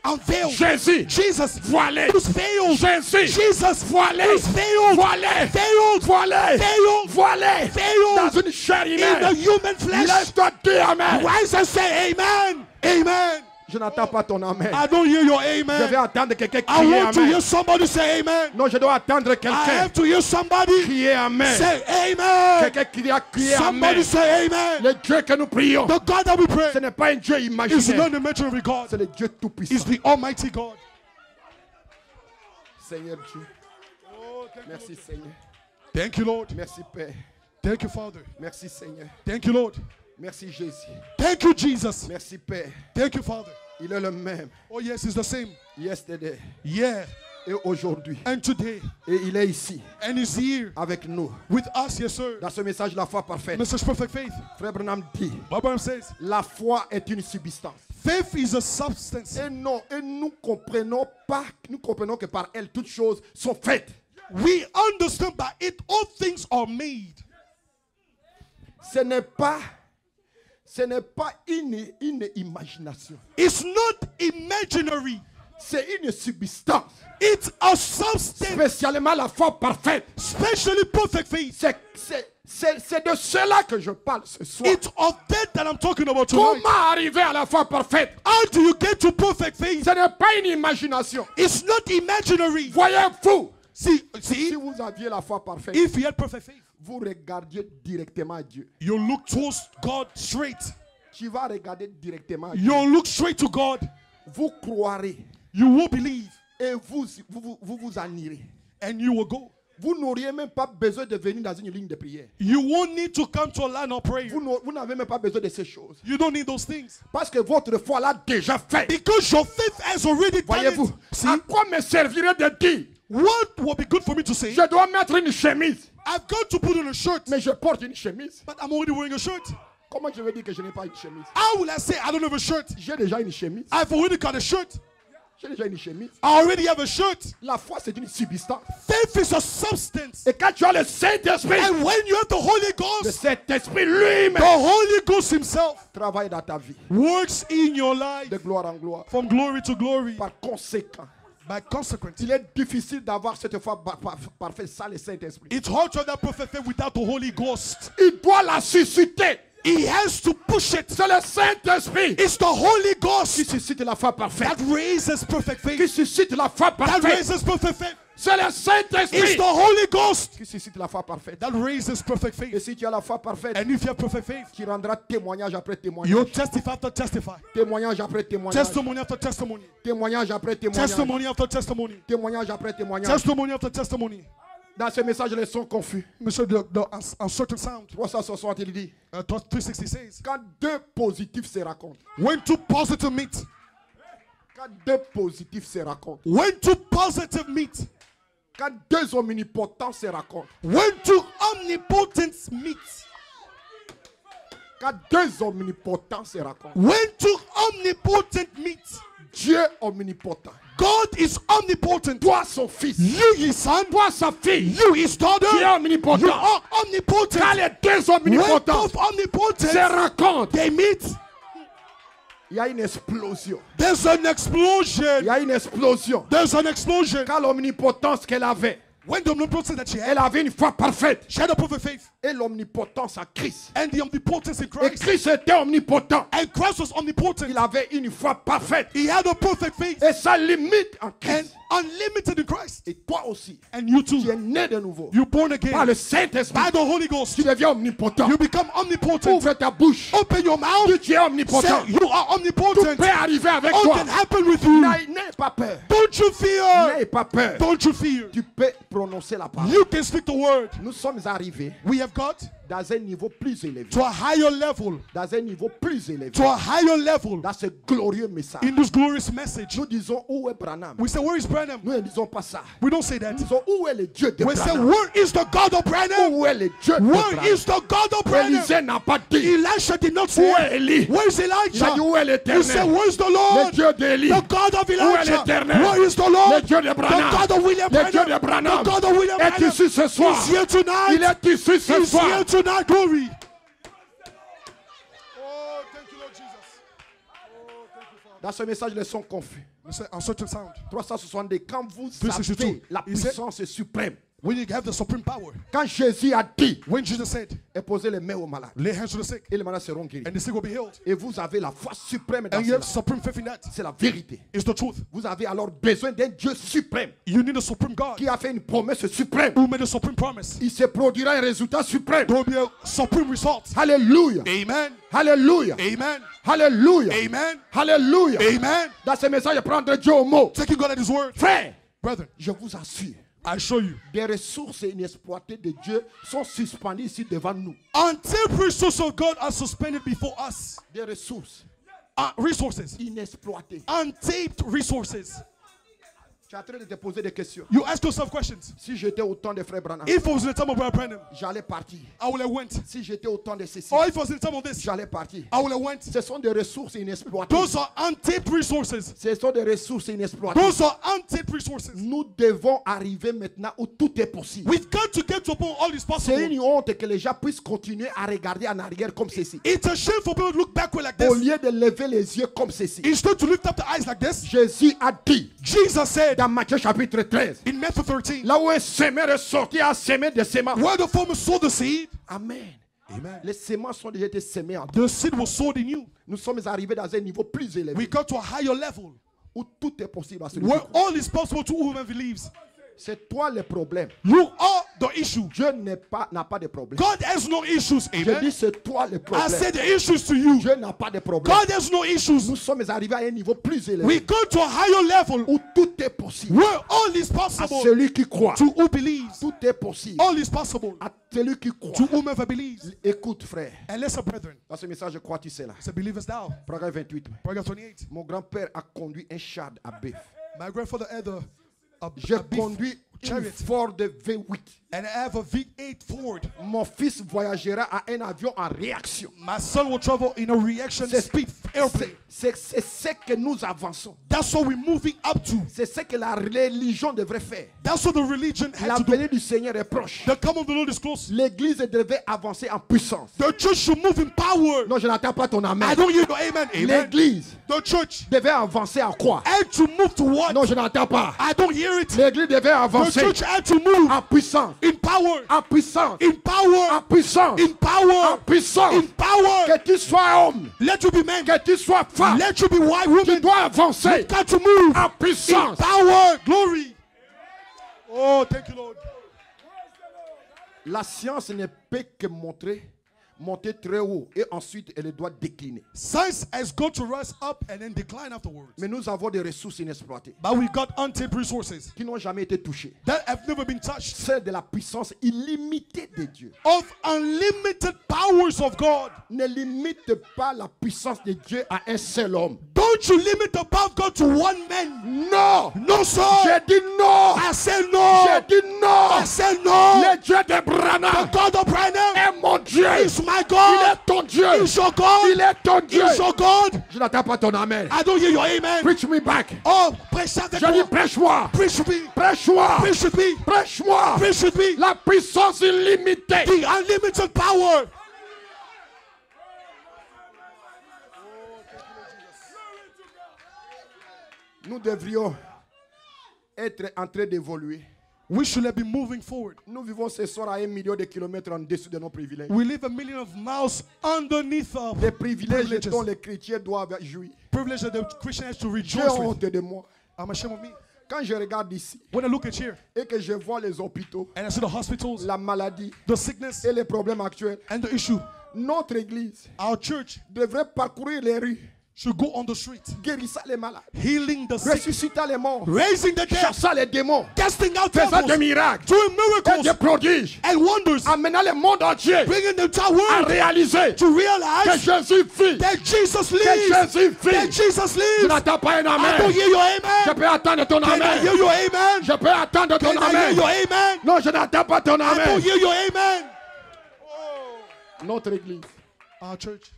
Unveiled. Jésus. Jesus. Voilé. Who's veiled? Jésus. Jesus. Voilé. Who's veiled? Voilé. Veiled. Voilé. Veiled. Voilé. Veiled. Dans une chair In the humaine. human flesh. Lève-toi, dis Amen. Rise and say amen. Amen. Je n'entends pas ton Amen. I don't hear your Je vais amen. attendre quelqu'un I crier want to Amen. hear somebody say amen. Non, je dois attendre I quelqu'un have to hear somebody crier Amen. say amen. Quelqu'un qui a crié Somebody Amen. say amen. Le Dieu que nous prions, The God that we pray ce n'est pas un Dieu is imaginaire. not an imaginary God. C'est le Dieu It's tout-puissant. the Almighty God. Seigneur Dieu. Merci Seigneur. Thank you, Lord. Merci Père. Thank you, Father. Merci Seigneur. Thank you, Lord. Merci Jésus. Thank you, Jesus. Merci Père. Thank you, Father. Il est le même. Oh, yes, it's the same. Yesterday Yeah. et aujourd'hui. And today. Et il est ici And He's here avec nous. with us, yes, sir. Dans ce message de la foi parfaite, Message perfect faith. Frère Branham dit, Bible says, la foi est une substance. faith is a substance. Et non, et nous comprenons que par elle toutes choses sont faites. We understand by it all things are made. Ce n'est pas Ce n'est pas une imagination. It's not imaginary. C'est une substance. It's a substance. Spécialement la foi parfaite. Especially perfect faith. C'est de cela que je parle ce soir. It's of that I'm talking about tonight. Comment arriver à la foi parfaite? How do you get to perfect faith? Ce n'est pas une imagination. It's not imaginary. Voyez-vous, See, si vous aviez la foi parfaite, if you had perfect faith, vous regardiez directement à Dieu. you look towards God straight. Tu vas regarder directement à Dieu. You look straight to God. Vous croirez You will believe, et vous en irez. and you will go. Vous n'auriez même pas besoin de venir dans une ligne de prière. You won't need to come to a line of prayer. Vous n'avez même pas besoin de ces choses. You don't need those things. Parce que votre foi l'a déjà fait. Because your faith has already done Voyez-vous, it. See, à quoi me servirait de dire, what will be good for me to say? je dois mettre une chemise, I've got to put on a shirt, mais je porte une chemise. but I'm already wearing a shirt. Comment je vais dire que je n'ai pas une chemise? How will I say I don't have a shirt? J'ai déjà une chemise. I've already got a shirt. J'ai déjà une chemise. I already have a shirt. La foi, c'est une substance. Faith is a substance. Et quand tu as le Saint-Esprit, And when you have the Holy le Ghost, Saint-Esprit lui-même the Holy Ghost himself travaille dans ta vie. works in your life De gloire en gloire. from glory to glory. Par conséquent, By consequence, il est difficile d'avoir cette foi parfaite sans le Saint-Esprit. it's hard to have that perfect faith without the Holy Ghost. Il doit la susciter. He has to push it. C'est le Saint-Esprit It's the Holy qui Ghost suscite la foi parfaite. that raises perfect Qui faith. suscite la foi That parfaite. raises perfect faith. C'est le It's Saint-Esprit the Holy Ghost qui suscite la foi parfaite. that raises perfect Et faith. si tu as la foi parfaite, And if you have perfect faith, tu rendras témoignage après témoignage. you'll testify after testify. Témoignage après témoignage. Testimony after testimony. Témoignage après témoignage. Testimony after testimony. Témoignage après témoignage. Testimony after testimony. Dans ce message, les sons confus. Monsieur, the uncertain sound. 360, il dit, 360 says, quand deux positifs se racontent, when two positive meet, quand deux positifs se racontent, when two positive meet, quand deux omnipotents se racontent, when two omnipotents meet, quand deux omnipotents se racontent, when two omnipotent meet, Dieu omnipotent, God is omnipotent. toi son fils, You his son, toi sa fille, you his daughter, qui est omnipotent. you are omnipotent. Quand les deux When omnipotents both omnipotents se rencontrent, they meet, il y a une explosion. there's an Il explosion. y a une explosion. There's an explosion. Quand l'omnipotence qu'elle avait, When the omnipotence that she elle had, avait une foi parfaite. she had a perfect faith. Et l'omnipotence à Christ. And the omnipotence in Et Christ. Christ était omnipotent. And Christ was omnipotent. Il avait une foi parfaite. He had a perfect faith. Et ça limite en And Christ. unlimited in Christ. Et toi aussi, And you tu es too. né de nouveau. You're born Par again le Saint-Esprit, by the Holy Ghost. tu deviens omnipotent. You become omnipotent. Ouvre ta bouche. Open your mouth. Dis, tu es omnipotent. Say you are Tout omnipotent. peut arriver avec All toi. can happen with you. N'aie pas peur. Don't you fear. N'aie pas peur. Don't you fear. Tu peux prononcer la parole. You can speak the word. Nous sommes arrivés We have got dans un niveau plus élevé. to a higher level. Dans un niveau plus élevé. To a higher level. Dans ce glorieux message. In this glorious message. Nous disons, où est Branham? We say, where is Branham? Nous ne disons pas ça. We don't say that. Nous disons, où est le Dieu de We say, Branham? where is the God of Branham? Où est le Dieu de Where Branham? is the God of Branham? Élisée n'a pas dit. Elisha did not Où say, est Élie? where is Il a dit, Elijah? où est He said, l'Éternel? where is the Le Lord? Dieu d'Élie. The God of Où est Elijah? l'Éternel? Where is the Le Lord? Dieu de The Branham. God of William Le Dieu de Branham? Branham The God of William est Branham ici ce soir. is here tonight. Il est ici ce He's soir. here tonight. Glory. Dans ce message, les sons confus. We say, uncertain sound. 362. Quand vous 362. avez la He said- puissance suprême. When you have the supreme power. Quand Jésus a dit, When Jesus said, et posez les mains aux malades. lay hands to the sick, Et les malades seront guéris. and the sick will be healed. Et vous avez la foi suprême dans And you cela. have supreme faith in that. C'est la vérité. It's the truth. Vous avez alors besoin d'un Dieu suprême You need a supreme God qui a fait une promesse suprême. who made a supreme promise. Il se produira un résultat suprême. There will be a supreme result. Alléluia. Amen. Alléluia. Amen. Alléluia. Amen. Alléluia. Amen. Dans ce message, prendre Dieu au mot. Taking God at His word. Frère, Brethren, je vous assure, I assure you, des ressources inexploitées de Dieu sont suspendues ici devant nous. until resources of God are suspended before us, Des ressources resources, inexploitées. untaped resources. Tu es en train de te poser des questions. You ask yourself questions. Si j'étais au temps de frère Branham, If I was in the time of Brother Branham, j'allais partir. I would have went. Si j'étais au temps de ceci, Or if I was in the time of this, j'allais partir. I would have went. Ce sont des ressources inexploitées. Those are untapped resources. Ce sont des ressources inexploitées. Those are untapped resources. Nous devons arriver maintenant où tout est possible. We've got to get to a point all is C'est possible. une honte que les gens puissent continuer à regarder en arrière comme ceci. It's a shame for people to look backward like Au this. lieu de lever les yeux comme ceci. Instead to lift up the eyes like this. Jésus a dit Jesus said dans Matthieu chapitre 13, in Matthew 13, là où un semeur est sorti à semer des semences. where the farmer sowed the seed, Amen. amen, Les semences sont déjà été semées en the seed was sowed in you. Nous sommes arrivés dans un niveau plus élevé We got to a higher level où tout est possible à celui where qui croit. all is possible to whoever believes. C'est toi le problème. You are the issue. Dieu n'a pas de problème. God has no issues, Je dis amen. c'est toi le I problème. said the issues to you. Dieu n'a pas de problème. God has no issues. Nous sommes arrivés à un niveau plus We élevé go to a higher level où tout est possible. where all is À possible celui qui croit, to who believes. tout est possible. All is possible À celui qui to croit. whomever believes. Écoute frère, And listen, brethren, dans ce message je crois que tu sais là. it's a believer's now. Paragraphe 28. Paragraph 28. Mon grand-père a conduit un char à bœuf. My grandfather had a J'ai beef conduit une chariot, Ford V8. and I have a V8 Ford. Mon fils voyagera à un avion en réaction. My son will travel in a reaction speed airplane. C'est ce que nous avançons. That's what we're moving up to. C'est ce que la religion devrait faire. That's what the religion La had to do. venue du Seigneur est proche. The coming of the Lord is close. L'église devait avancer en puissance. The church should move in power. Non, je n'entends pas ton I amen. don't hear your amen. Amen. L'église The church devait avancer en quoi? had to move to what? Non, je n'entends pas. I don't hear it. L'église devait The avancer church had to move en puissance. in power. En puissance. In power. En puissance. In power. En puissance. In power. Que tu sois homme. Let you be man. Que tu sois femme. Let you be white Tu woman. dois avancer You got to move en in puissance. power. Glory. Oh, thank you, Lord. La science ne peut que monter très haut et ensuite elle doit décliner. Science has got to rise up and then decline afterwards. Mais nous avons des ressources inexploitées But we got untapped resources qui n'ont jamais été touchées. that have never been touched. Celle de la puissance illimitée de Dieu. Of unlimited powers of God. Ne limite pas la puissance de Dieu à un seul homme. Don't you limit the power of God to one man. Non! No, sir. J'ai dit non! I said no. J'ai dit non! I said no. Le Dieu de The Branham God of Branham est mon Dieu! is my Il God. est ton Dieu! Is your God. Il est ton Dieu! Is your God. Je n'entends pas ton amen. I don't hear your amen. Preach me back. Oh, prêche avec Je dis moi. prêche-moi! Preach with me. Prêche-moi! Preach with me. Prêche-moi! Preach with me. La puissance illimitée! The unlimited power. Nous devrions être en train d'évoluer. We should have been moving forward. Nous vivons ce soir à 1 million de kilomètres en dessous de nos privilèges. We live a million of miles underneath our Des privilèges privileges. dont les chrétiens doivent jouir. Privilege that the Christian has to J'ai rejoice with. honte de moi. I'm ashamed of me. Quand je regarde ici When I look at here et que je vois les hôpitaux, and I see the hospitals, la maladie the sickness, et les problèmes actuels, and the issue, notre église our church devrait parcourir les rues, should go on the street, guérissant les malades, healing the sick, ressuscitant les morts, raising the dead, chassant les démons, casting out faisant des devils, miracles, doing et des miracles prodiges, and wonders, amenant le monde entier bringing the entire à world réaliser to que realize Jésus vit, that Jesus que lives. Jésus That vit. Jesus Je lives. n'entends pas un I don't amen. hear your Je amen. peux attendre ton Can I amen. hear your amen? Je peux attendre ton Can I hear your amen. amen? Non, je n'entends pas ton I don't amen. hear your amen. Notre église Our church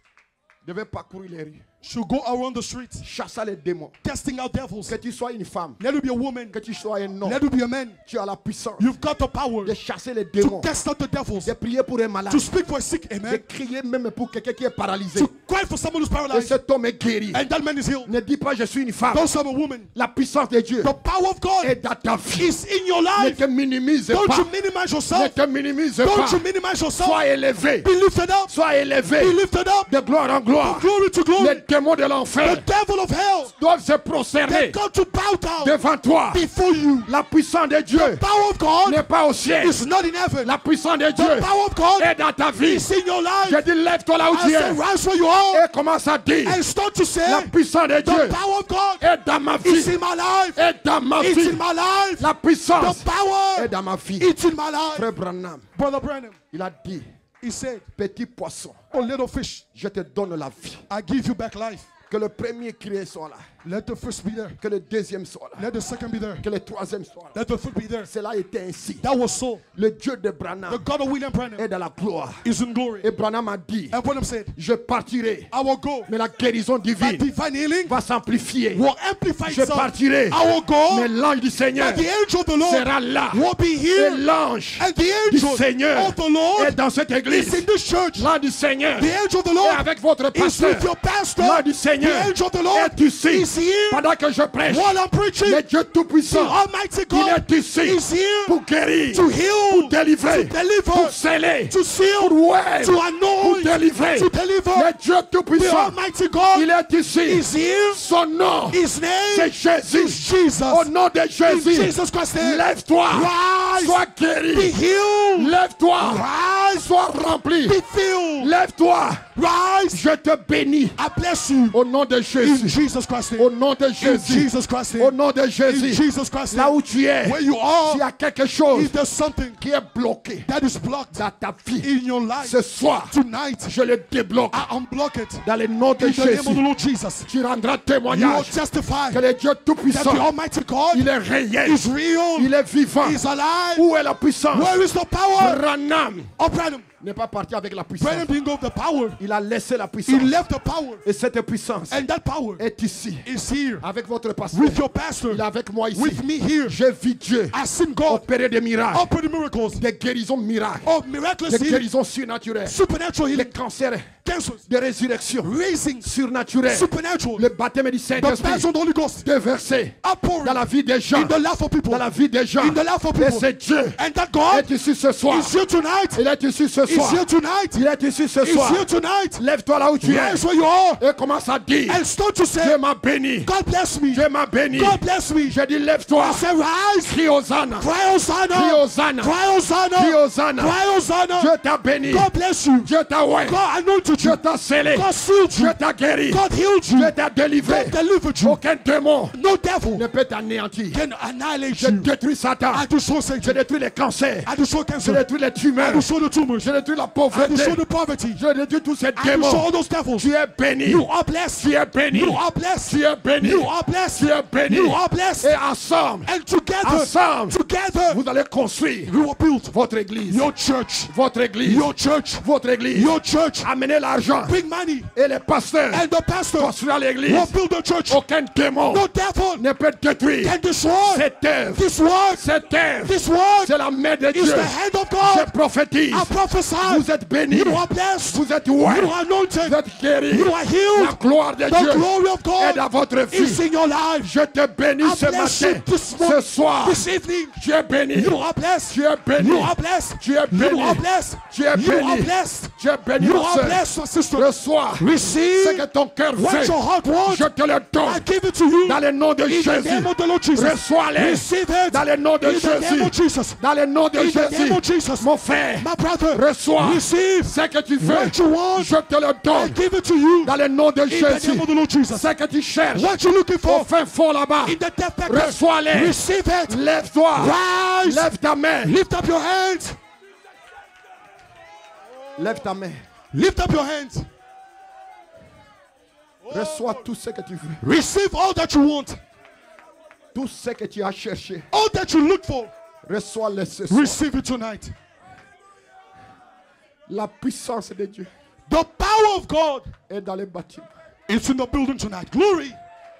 devait parcourir les rues, should go around the streets, chassant les démons. casting out devils. Que tu sois une femme, Let it be a woman. que tu sois un homme, Let it be a man. tu as la puissance You've got the power de chasser les to démons, cast out the devils, de prier pour un malade, to speak for a sick, de amen, crier même pour quelqu'un qui est paralysé. to cry for someone who's Et paralyzed, cet homme est guéri. and that man is healed. Ne dis pas je suis une femme. Don't say I'm a woman. La puissance de Dieu The power of God est dans ta vie. is in your Ne life. te minimise Don't pas. you minimize Ne yourself. te minimise Don't pas. you minimize yourself. Sois élevé. Be lifted up. Sois élevé. Be lifted up. De gloire en gloire. Glory to Les glory. démons de The l'enfer devil of hell, doivent se prosterner they've got to bow down devant toi. before you. La puissance de Dieu Power of God n'est pas au ciel. is not in heaven. La puissance de The Dieu power of God est dans ta vie. is in your life. Je dis lève-toi là où I tu say es rise where you are et commence à dire and start to say la puissance de the Dieu power of God est dans ma is vie. in my life. Est dans ma It's vie. in my life. La The puissance power, est dans ma vie. it's in my life. Frère Branham, Brother Branham, il a dit he said, petit poisson, oh little fish, je te donne la vie. I give you back life. Que le premier crié soit là. Let the first be there. Que le deuxième soit là. Let the second be there. Que le troisième soit là. Let the third be there. Cela était ainsi. That was so. Le Dieu de The Branham God of William Branham est dans la gloire. is in glory. Et Branham a dit, And Branham said, je partirai, I will go. mais la guérison My divine divine healing va s'amplifier. will amplify Je itself. partirai, I will go. mais l'ange du Seigneur And the angel of the Lord sera là. will be Et here. l'ange And the du angel Seigneur of the Lord est dans cette is église. in this church. L'ange du Seigneur The angel of the est Lord avec votre is pasteur. with your pastor. L'ange du The Seigneur angel of the Lord est ici. is here Pendant que je prêche, while I'm preaching. le Dieu The Tout-Puissant, Almighty il God est ici is here pour guérir, to heal, pour délivrer, to deliver, pour sceller, to seal, pour ouais, to pour anoint, délivrer. to deliver. Le Dieu The Tout-Puissant, Almighty God il est ici. is here. Son nom, His name c'est is Jésus. Jesus. Au nom de In Jésus, Jesus Christ's name, lève-toi, rise, sois be guéri. healed, Lève-toi, rise, sois rempli. be filled, Lève-toi, rise. je te bénis. I bless you. Au nom de In Jésus. Jesus Christ's Au name. nom de In Jésus. Jesus Christ's Au name. nom de In Jésus. Jesus Christ's Là name. où tu es, Where you s'il y are, a quelque chose if there's something qui est bloqué that is blocked dans ta vie, in your life ce soir, tonight, je le débloque. I unblock it. Dans le nom de In the name of the Jésus, Lord Jesus. tu rendras You will témoignage testify que le Dieu that the Tout-Puissant, Almighty God il est réel, is real, il est vivant. is alive. Où est la puissance? Where is the power? Branham Oh, Branham. n'est pas parti avec la puissance. Branham didn't go with the power. Il a laissé la He puissance. left the power. Et cette puissance And that power est ici. is here Avec votre pasteur. with your pastor, Il est avec moi ici. with me here. J'ai vu Dieu I seen God opérer des miracles, open miracles, des guérisons miracles, miraculous des healing, guérisons surnaturelles, supernatural des healing, cancers, cancers, des résurrections raising, surnaturelles, supernatural, le baptême du the Saint-Esprit baptism of the Holy Ghost, déversé outpouring dans la vie des gens, in the life of people, dans la vie des gens. in the life of Et people. c'est Dieu And that God est ici ce soir. is here tonight. Il est ici ce Is soir. here tonight. Il est ici ce Is soir. here tonight. Lève-toi là où tu es Rise where you are et commence à dire, and start to say, Dieu m'a béni, God bless me. Dieu m'a béni. God bless me. J'ai dit lève-toi, I say, rise. crie Hosanna, Cry Hosanna. crie Hosanna, Cry Hosanna. crie Hosanna. Cry Hosanna. Dieu t'a béni, God bless you. Dieu t'a ouais, God anointed Dieu you. t'a scellé, God sealed you. Dieu t'a guéri, God healed you. Dieu t'a délivré. God delivered you. Aucun démon No devil ne peut t'anéantir. can annihilate Je you. détruis Satan, I destroy je Satan. détruis les cancers, I destroy je cancer. détruis les I tumeurs, destroy the tumors. je détruis la I pauvreté, destroy the poverty. je détruis tous ces I destroy démons. all those devils. Tu es béni, You are blessed. tu es béni, You are blessed. tu es béni, You are blessed. tu es béni. You are blessed. Et ensemble, And together, ensemble, together, vous allez construire we will build votre église, your church. votre église, Your church. votre église. Your church. Amenez l'argent Bring money. et les pasteurs And the pastor construiront l'église. will build the church. Aucun démon No devil ne peut détruire can destroy cette œuvre. this word. Cette œuvre, This word c'est la main de is Dieu. the hand of Je God. prophétise. I prophesy. Vous êtes bénis. You are blessed. Vous êtes ouais. You are anointed. Vous êtes guéris. You are La healed. gloire de The Dieu glory of est God dans votre is vie. in your life. Je te bénis I ce bless matin, you this ce morning, soir. this evening. Tu es béni. You are blessed. Tu es béni. You are blessed. Tu es béni. You are blessed. Tu es You are béni. blessed. Tu es béni, You ma are soeur. blessed, my sister. Reçois ce Receive que ton cœur what veut. your heart wants. Je te le I donne give it to you dans le nom de in the Jésus. name of the Lord Jesus. Reçois-les Receive it dans le nom de in the name of Jésus. Jesus. Dans le nom de In the name of Jésus. Jesus. Mon frère, My brother, reçois receive ce que tu veux. what you want. Je te le I donne give it to you dans le nom de in the name Jésus. of the Lord Jesus. Ce que tu cherches What you looking au for fin fond là-bas, in the depth of darkness. reçois-les. Receive it. Lève-toi. Rise. Lève ta main. Lift up your hands. Lève ta main. Lift up your hands. Reçois tout ce que tu veux. Receive all that you want. Tout ce que tu as cherché. All that you look for. Reçois-le ce soir. Receive it tonight. La puissance de Dieu The power of God est dans les bâtiments. is in the building tonight. Glory.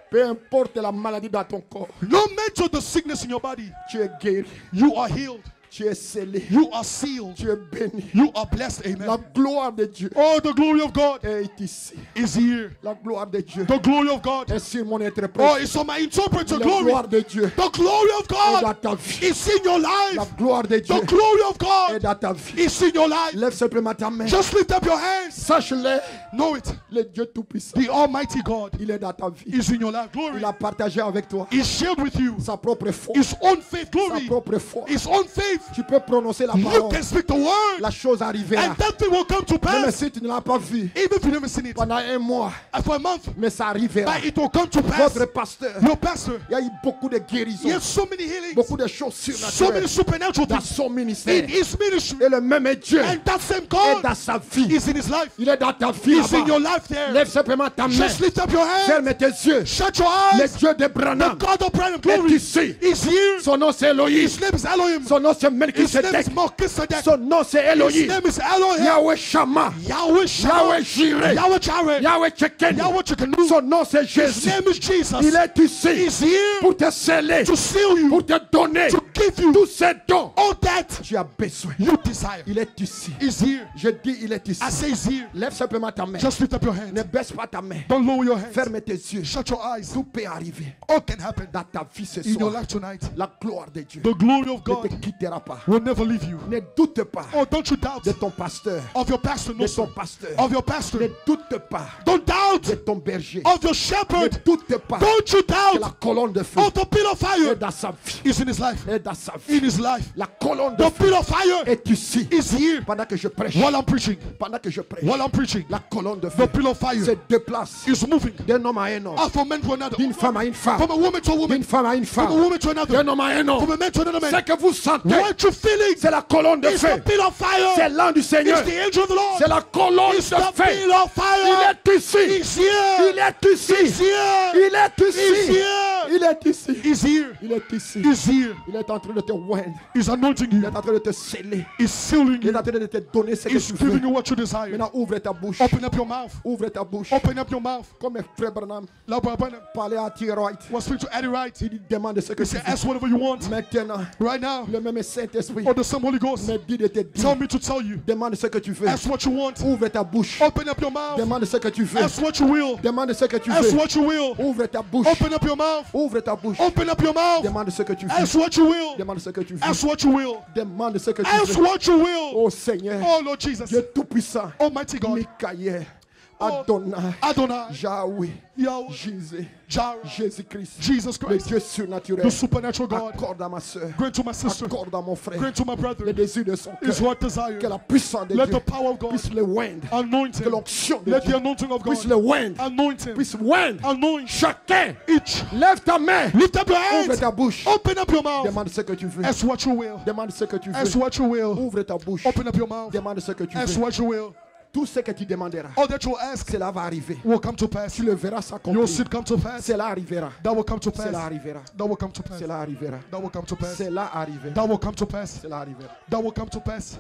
Peu importe la maladie dans ton corps, No matter the sickness in your body, tu es guéri, you are healed. tu es scellé, You are sealed. tu es béni. You are blessed. Amen. La gloire de Dieu Oh, the glory of God est ici. is here. La gloire de Dieu The glory of God. est sur mon Oh, interprète. it's on my interpreter. La Glory. gloire de Dieu The glory of est dans God ta vie. is in your La life. gloire de Dieu The glory of est God dans ta vie. is in your life. Lève simplement ta main. Just lift up your hands. Sache-le, Know it. le Dieu Tout-Puissant, The Almighty God il est dans ta vie. is in your life. Glory. Il a partagé avec toi Is shared with you sa propre foi, His own faith. sa Glory. propre foi. His own faith. Tu peux prononcer la You parole. can speak the word. La chose arrivera. And that thing will come to Même pass. si tu ne l'as pas vu Even if you've never seen it. pendant un mois, And for a month. mais ça arrivera. But it will come to pass. Votre pasteur, Your pastor. il y a eu beaucoup de He guérisons, has so many healings. beaucoup de choses So many surnaturelles supernatural dans things. son In ministère. his ministry. Et le même Dieu And that same est God dans sa vie. is in his life. Il est dans ta vie He's in your là-bas. life there. Lève simplement ta main. Just lift up your hand. Ferme tes yeux. Shut your Le eyes. Dieu de The Branham God of Brian est Glory ici. is here. Son nom c'est Elohim. His name is Elohim. Son nom c'est His name Melchizedek. is Melchizedek. Son nom c'est His Elohim. name is Elohim. Yahweh Shammah. Yahweh Shammah. Yahweh Jireh. Yahweh Jireh. Yahweh Tchekeni. Yahweh Tchekenu. Son nom c'est His Jésus. name is Jesus. Il est ici He's here pour te sceller, to seal you, pour te donner to give you tous ces dons. all that Tu as besoin. you desire. Il est ici. He's here. Je dis il est ici. I say he's here. Lève simplement ta main. Just lift up your Ne hand. baisse pas ta main. Don't lower your hand. Ferme tes yeux. Shut your eyes. Tout peut arriver All can happen dans ta vie ce in your soir. life tonight. La gloire de Dieu The glory of ne God te quittera pas. will never leave you. Ne doute pas Oh, don't you doubt de ton pasteur. of your pastor. No, De sir. ton pasteur. Of your pastor. Ne doute pas Don't doubt de ton berger. of your Ne shepherd. doute pas Don't you que la doubt colonne de feu of the pillar of est fire dans sa vie. is in his life. Est dans sa vie. In his life. La colonne de The feu pillar of fire est ici. is here Pendant que je prêche. while I'm preaching. Pendant que je prêche. While I'm preaching. La colonne de The feu pillar of fire se déplace is moving d'un homme à un homme. from man to another. D'une femme à une femme. From a woman to a woman. D'une femme à une From a femme. woman to another. D'un homme à un From homme. a man to another Ce man. que vous sentez, What you feeling c'est la colonne de is feu. the pillar of C'est fire. l'an du Seigneur. It's the angel of the Lord. C'est la colonne It's de the feu. pillar of fire. Il est ici. He's here. Il est ici. He's here. Il est He's ici. here. Il est ici. He's here. Il est ici. He's here. Il est en train de te oindre. He's anointing Il you. est en train de te sceller. He's sealing Il est you. en train de te donner ce que He's tu giving veux. you what you desire. Maintenant, ouvre ta bouche. Open up your mouth. Ouvre ta bouche. Open up your mouth. Comme frère Branham Now, Brother, parlait à Thyroïde. what speak to Eddie Wright? Il demande ce que He tu said, veux. ask whatever you want. Maintenant, Right now. le même Saint-Esprit Or the same Holy Ghost. me dit de te Tell dire. me to tell you. Demande ce que tu veux. Ask what you want. Ouvre ta bouche. Open up your mouth. Demande ce que tu veux. Ask what you will. Demande ce que tu Ask veux. what you will. Ouvre ta bouche. Open up your mouth. Ouvre ta bouche. Open up your mouth. Demande ce que tu veux. Ask what you will. Demande ce que tu veux. Ask what you will. Demande ce que tu Ask veux. what you will. Oh Seigneur, Oh Lord Jesus. Dieu Tout-Puissant, Almighty God. Michael, Oh, Adonai, Adonai. Yahweh, Yahweh. Jésus, Jireh. Jésus-Christ, Jesus le Christ. Dieu The surnaturel. supernatural God. Accorde à ma soeur, Grant to my sister. accorde à mon frère Grant to my le brother. désir de son His cœur. heart desire. Que la puissance de Let Dieu the power of God puisse le oindre. anoint Que him. l'onction de Let the Dieu anointing of puisse God le oindre. anoint him. Puisse oindre. Anoint Chacun, each. lève ta main. Lift up your Ouvre hands. ta bouche. Open up your mouth. Demande ce que tu veux. Ask what you will. Demande ce que tu Ask veux. what you will. Ouvre ta bouche. Open up your mouth. Demande ce que tu Ask veux. what you will. Tout ce que tu demanderas, All that you ask cela va arriver. will come to pass. Tu le verras You'll s'accomplir. see it come to pass. Cela arrivera. That will come to Cela pass. arrivera. That will come to pass. Cela arrivera. That will come to pass. Cela arrivera. That will come to pass. Cela arrivera. That will come to pass.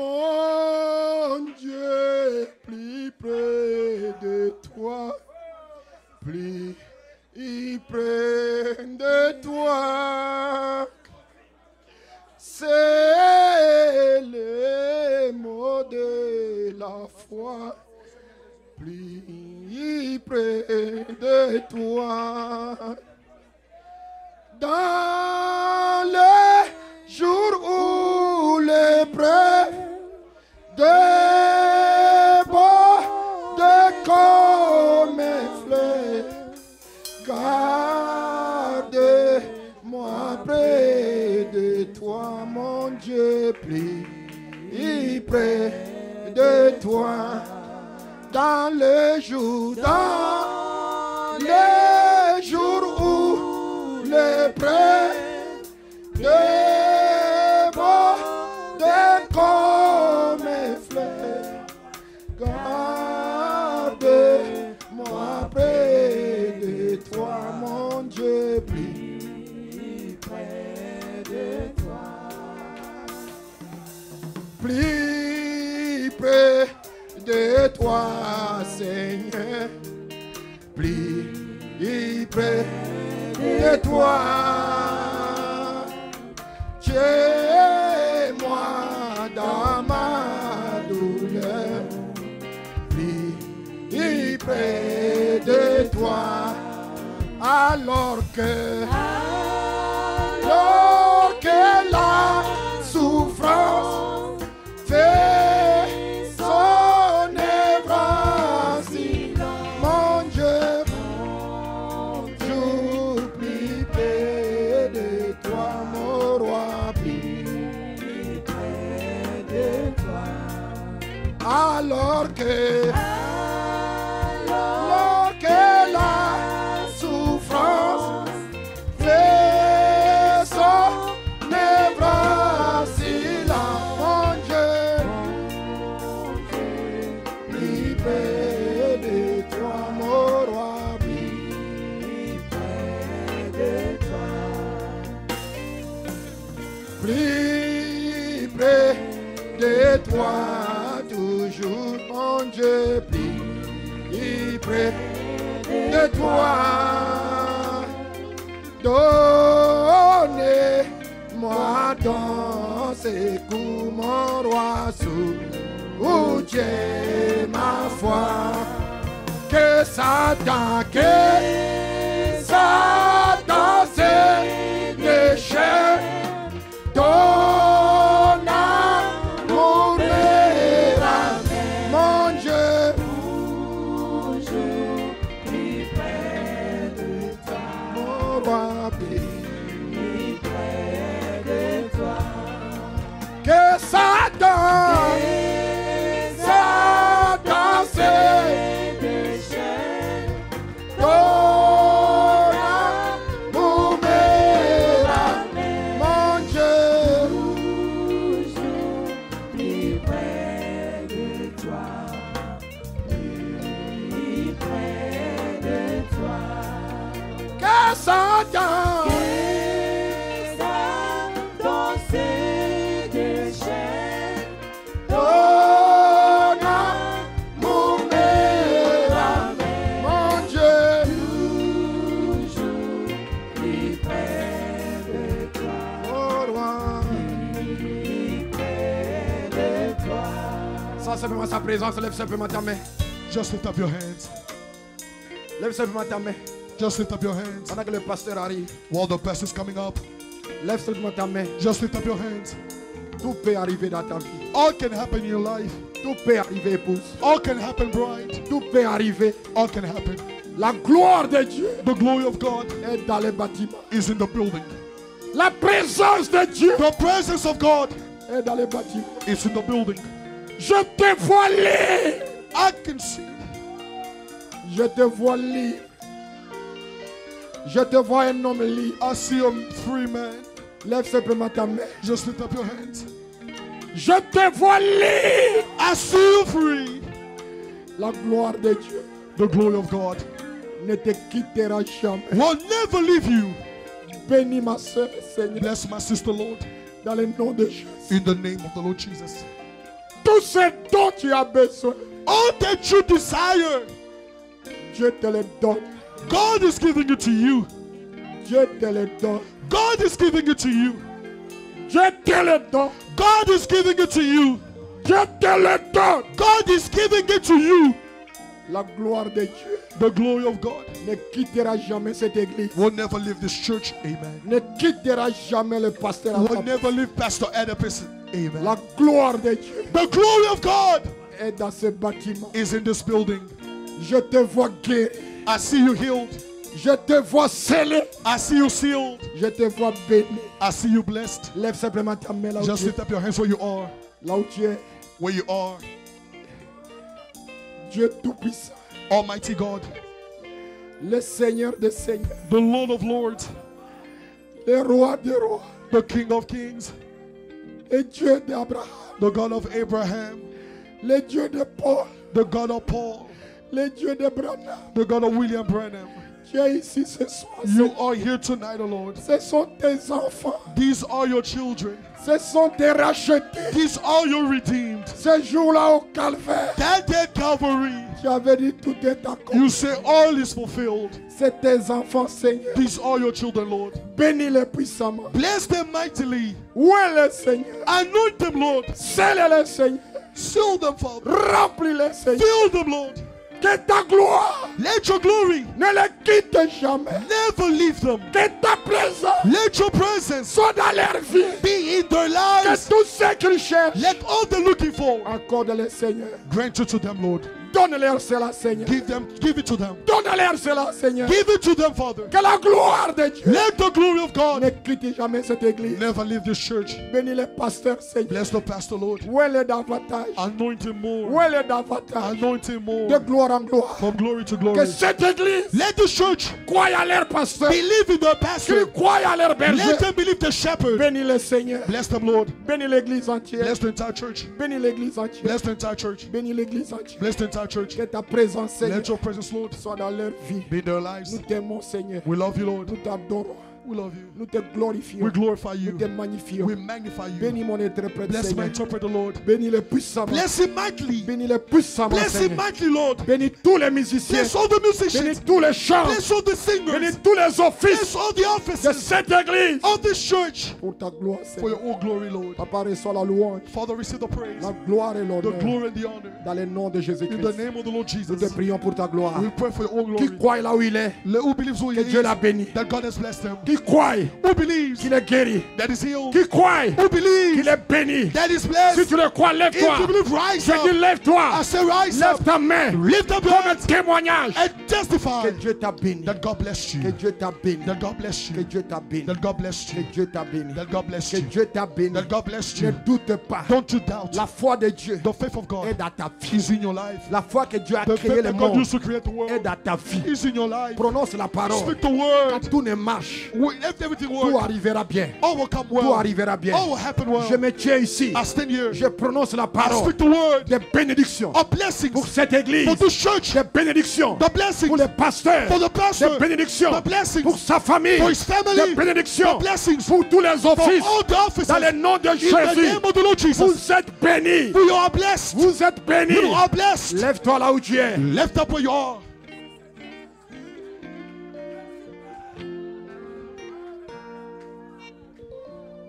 Mon Dieu, plus près de toi, plus près de toi. C'est le mot de la foi, plus près de toi. Dans le jour où l'épreuve déborde comme un fleuve, garde-moi près de toi, mon Dieu, plus près de toi. Dans le jour où l'épreuve déborde comme un fleuve, garde-moi près de toi, mon Dieu, plus près de toi, plus près de toi, Seigneur, plus près de toi. Tiens-moi dans ma douleur, plus près de toi, alors que la souffrance Donnez-moi dans ces coups, mon roi, où j'ai ma foi. Que Satan se déchaîne, ton amour m'érame, mon Dieu. Toujours plus près de toi, mon roi, plus près de toi. Que Satan se déchaîne, ton amour m'érame, mon Dieu. Toujours plus près de toi, plus près de toi. Que Satan se déchaîne, ton amour m'érame, mon Dieu. Toujours plus près de toi, oh roi, plus près de toi. Sans simplement sa présence, lève simplement ta main. Just lift up your hands. Lève simplement ta main. Just lift up your hands. Pendant que le pasteur arrive, While the pastor's coming up, lève simplement ta main. just lift up your hands. Tout peut arriver dans ta vie. All can happen in your life. Tout peut arriver, épouse. All can happen, bride. Tout peut arriver. All can happen. La gloire de Dieu The glory of God est dans les bâtiments. is in the building. La présence de Dieu The presence of God est dans les bâtiments. is in the building. Je te vois lire. I can see. Je te vois lire. Je te vois un homme lire. I see a free man. Lève simplement ta main. Just lift up your hands. Je te vois lire. I see you free. La gloire de Dieu The glory of God ne te quittera jamais. will never leave you. Bénis ma soeur, Seigneur, Bless my sister, Lord, dans le nom de Jésus. in the name of the Lord Jesus. Tout ce dont tu as besoin, All that you desire, Dieu te le donne. God is giving it to you. Dieu te le donne. God is giving it to you. Dieu te le donne. God is giving it to you. Dieu te le donne. God is giving it to you. La gloire de Dieu The glory of God ne quittera jamais cette église. will never leave this church. Amen. Ne quittera jamais le pasteur. Will never leave Pastor Oedipus. Amen. La gloire de Dieu The glory of God est dans ce bâtiment. is in this building. Je te vois guéri. I see you healed. Je te vois scellé. I see you sealed. Je te vois béni. I see you blessed. Lève simplement ta main là où Just tu es. lift up your hands where you are. Là où tu es. Where you are. Dieu Tout-Puissant. Almighty God, Le Seigneur des Seigneurs. the Lord of Lords, Le Roi des Rois. the King of Kings, Le Dieu d'Abraham. the God of Abraham, Le Dieu de Paul. the God of Paul, Le Dieu de Branham. the God of William Branham. Tu es ici ce soir. You are here tonight, O Lord. Ce sont tes enfants. These are your children. Ce sont tes rachetés. These are your redeemed. Ce jour-là au calvaire, That day at Calvary, tu avais dit tout est accompli. you say all is fulfilled. C'est tes enfants, Seigneur. These are your children, Lord. Bénis-les puissamment. Bless them mightily. Où est le Seigneur? Anoint them, Lord. Scelle-les, Seigneur. Seal them, Father. Remplis-les, Seigneur. Fill them, Lord. Que ta gloire Let your glory ne les quitte jamais. never leave them. Que ta présence Let your presence soit dans leur vie. be in their Que lives. tout ce qu'ils cherchent, Let all they're looking for accorde-les, Seigneur. grant it to them, Lord. Donne-leur cela, Seigneur. Give it to them. Donne-leur cela, Seigneur. Give it to them, Father. Que la gloire de Dieu Let the glory of ne God quitte jamais cette église. never leave this church. Bénis les pasteurs, Seigneur. Bless the pastor, Lord. Où est le davantage? Anoint him Où more. est le davantage? Anoint him De more. gloire en gloire. From glory to Que glory. cette église Let this church croie à leur pasteur. believe in their Qu'ils pastor. croient à leur berger. Let them believe the shepherd. Bénis le Seigneur. Bless them, Lord. Bénis l'église entière. Bless the entire church. Bénis l'église entière. Bless the entire church. Bénis l'église entière. Bless the entire church. Que ta présence, Seigneur, Let your presence, Lord, soit dans leur vie. be in their lives. Nous t'aimons, Seigneur. We love you, Lord. Nous t'adorons. We love you. Nous te glorifions. We glorify Nous te you. magnifions. We magnify you. Bénis mon interprète, Bless my Seigneur. interpreter, Lord. Bénis-le puissamment. Bless him mightily. Bénis-le puissamment, Bless him Seigneur. mightily, Lord. Bénis tous les musiciens. Bless all the musicians. Bénis tous les chants. Bless all the singers. Bénis tous les offices Bless all the de offices cette église. of this church. Pour ta gloire, For Seigneur. your all glory, Lord. Papa, reçois la louange, Father, receive the praise, la gloire et the l'honneur. glory and the honor. Dans le nom de In Jésus-Christ. the name of the Lord Nous te Jesus. prions pour ta gloire. We pray for your all Qui glory. croit là où il est, Who believes who he que Dieu l'a is, béni. that God has blessed him. Qui croit Who believes qu'il est guéri. that is healed. Qui croit Who believes qu'il est béni. that is Si blessed. tu le crois, If lève-toi. you believe, rise Je dis up. lève-toi. I say rise Lève up. ta main. Lift up your Comme un hands témoignage. and testify Que Dieu t'a béni. that God blessed Que you. Dieu t'a béni. That God blessed Que you. Dieu t'a béni. That God blessed Que you. Dieu t'a béni. That God blessed Que you. Dieu t'a béni. That God blessed Ne you. doute pas. Don't you doubt. La foi de Dieu The faith of God est dans ta vie. is in your life. La foi que Dieu a The créé faith le that God monde used to create the est world dans ta vie. is in your life. Prononce la parole. Speak the Quand word. tout ne marche, If everything tout works, arrivera bien. all will come Tout well. arrivera bien. All will happen Je well. me tiens ici. I stand here. Je prononce la I parole speak the word des bénédictions of blessings pour cette église. for this church. Des bénédictions The blessings pour les pasteurs. for the pastor. Des bénédictions The blessings pour sa famille. for his family. Des bénédictions The blessings pour tous les for offices. all the offices. Dans le nom de In the Jésus. name of the Lord Jesus. Vous êtes bénis. We are blessed. Vous êtes bénis. You are blessed. Lève-toi là où tu es. Lift up where you are.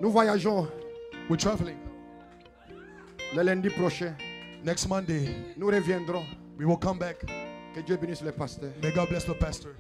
Nous voyageons We're traveling. le lundi prochain. Next Monday, Nous reviendrons. we will come back. Que Dieu bénisse les pasteurs. May God bless the pastor.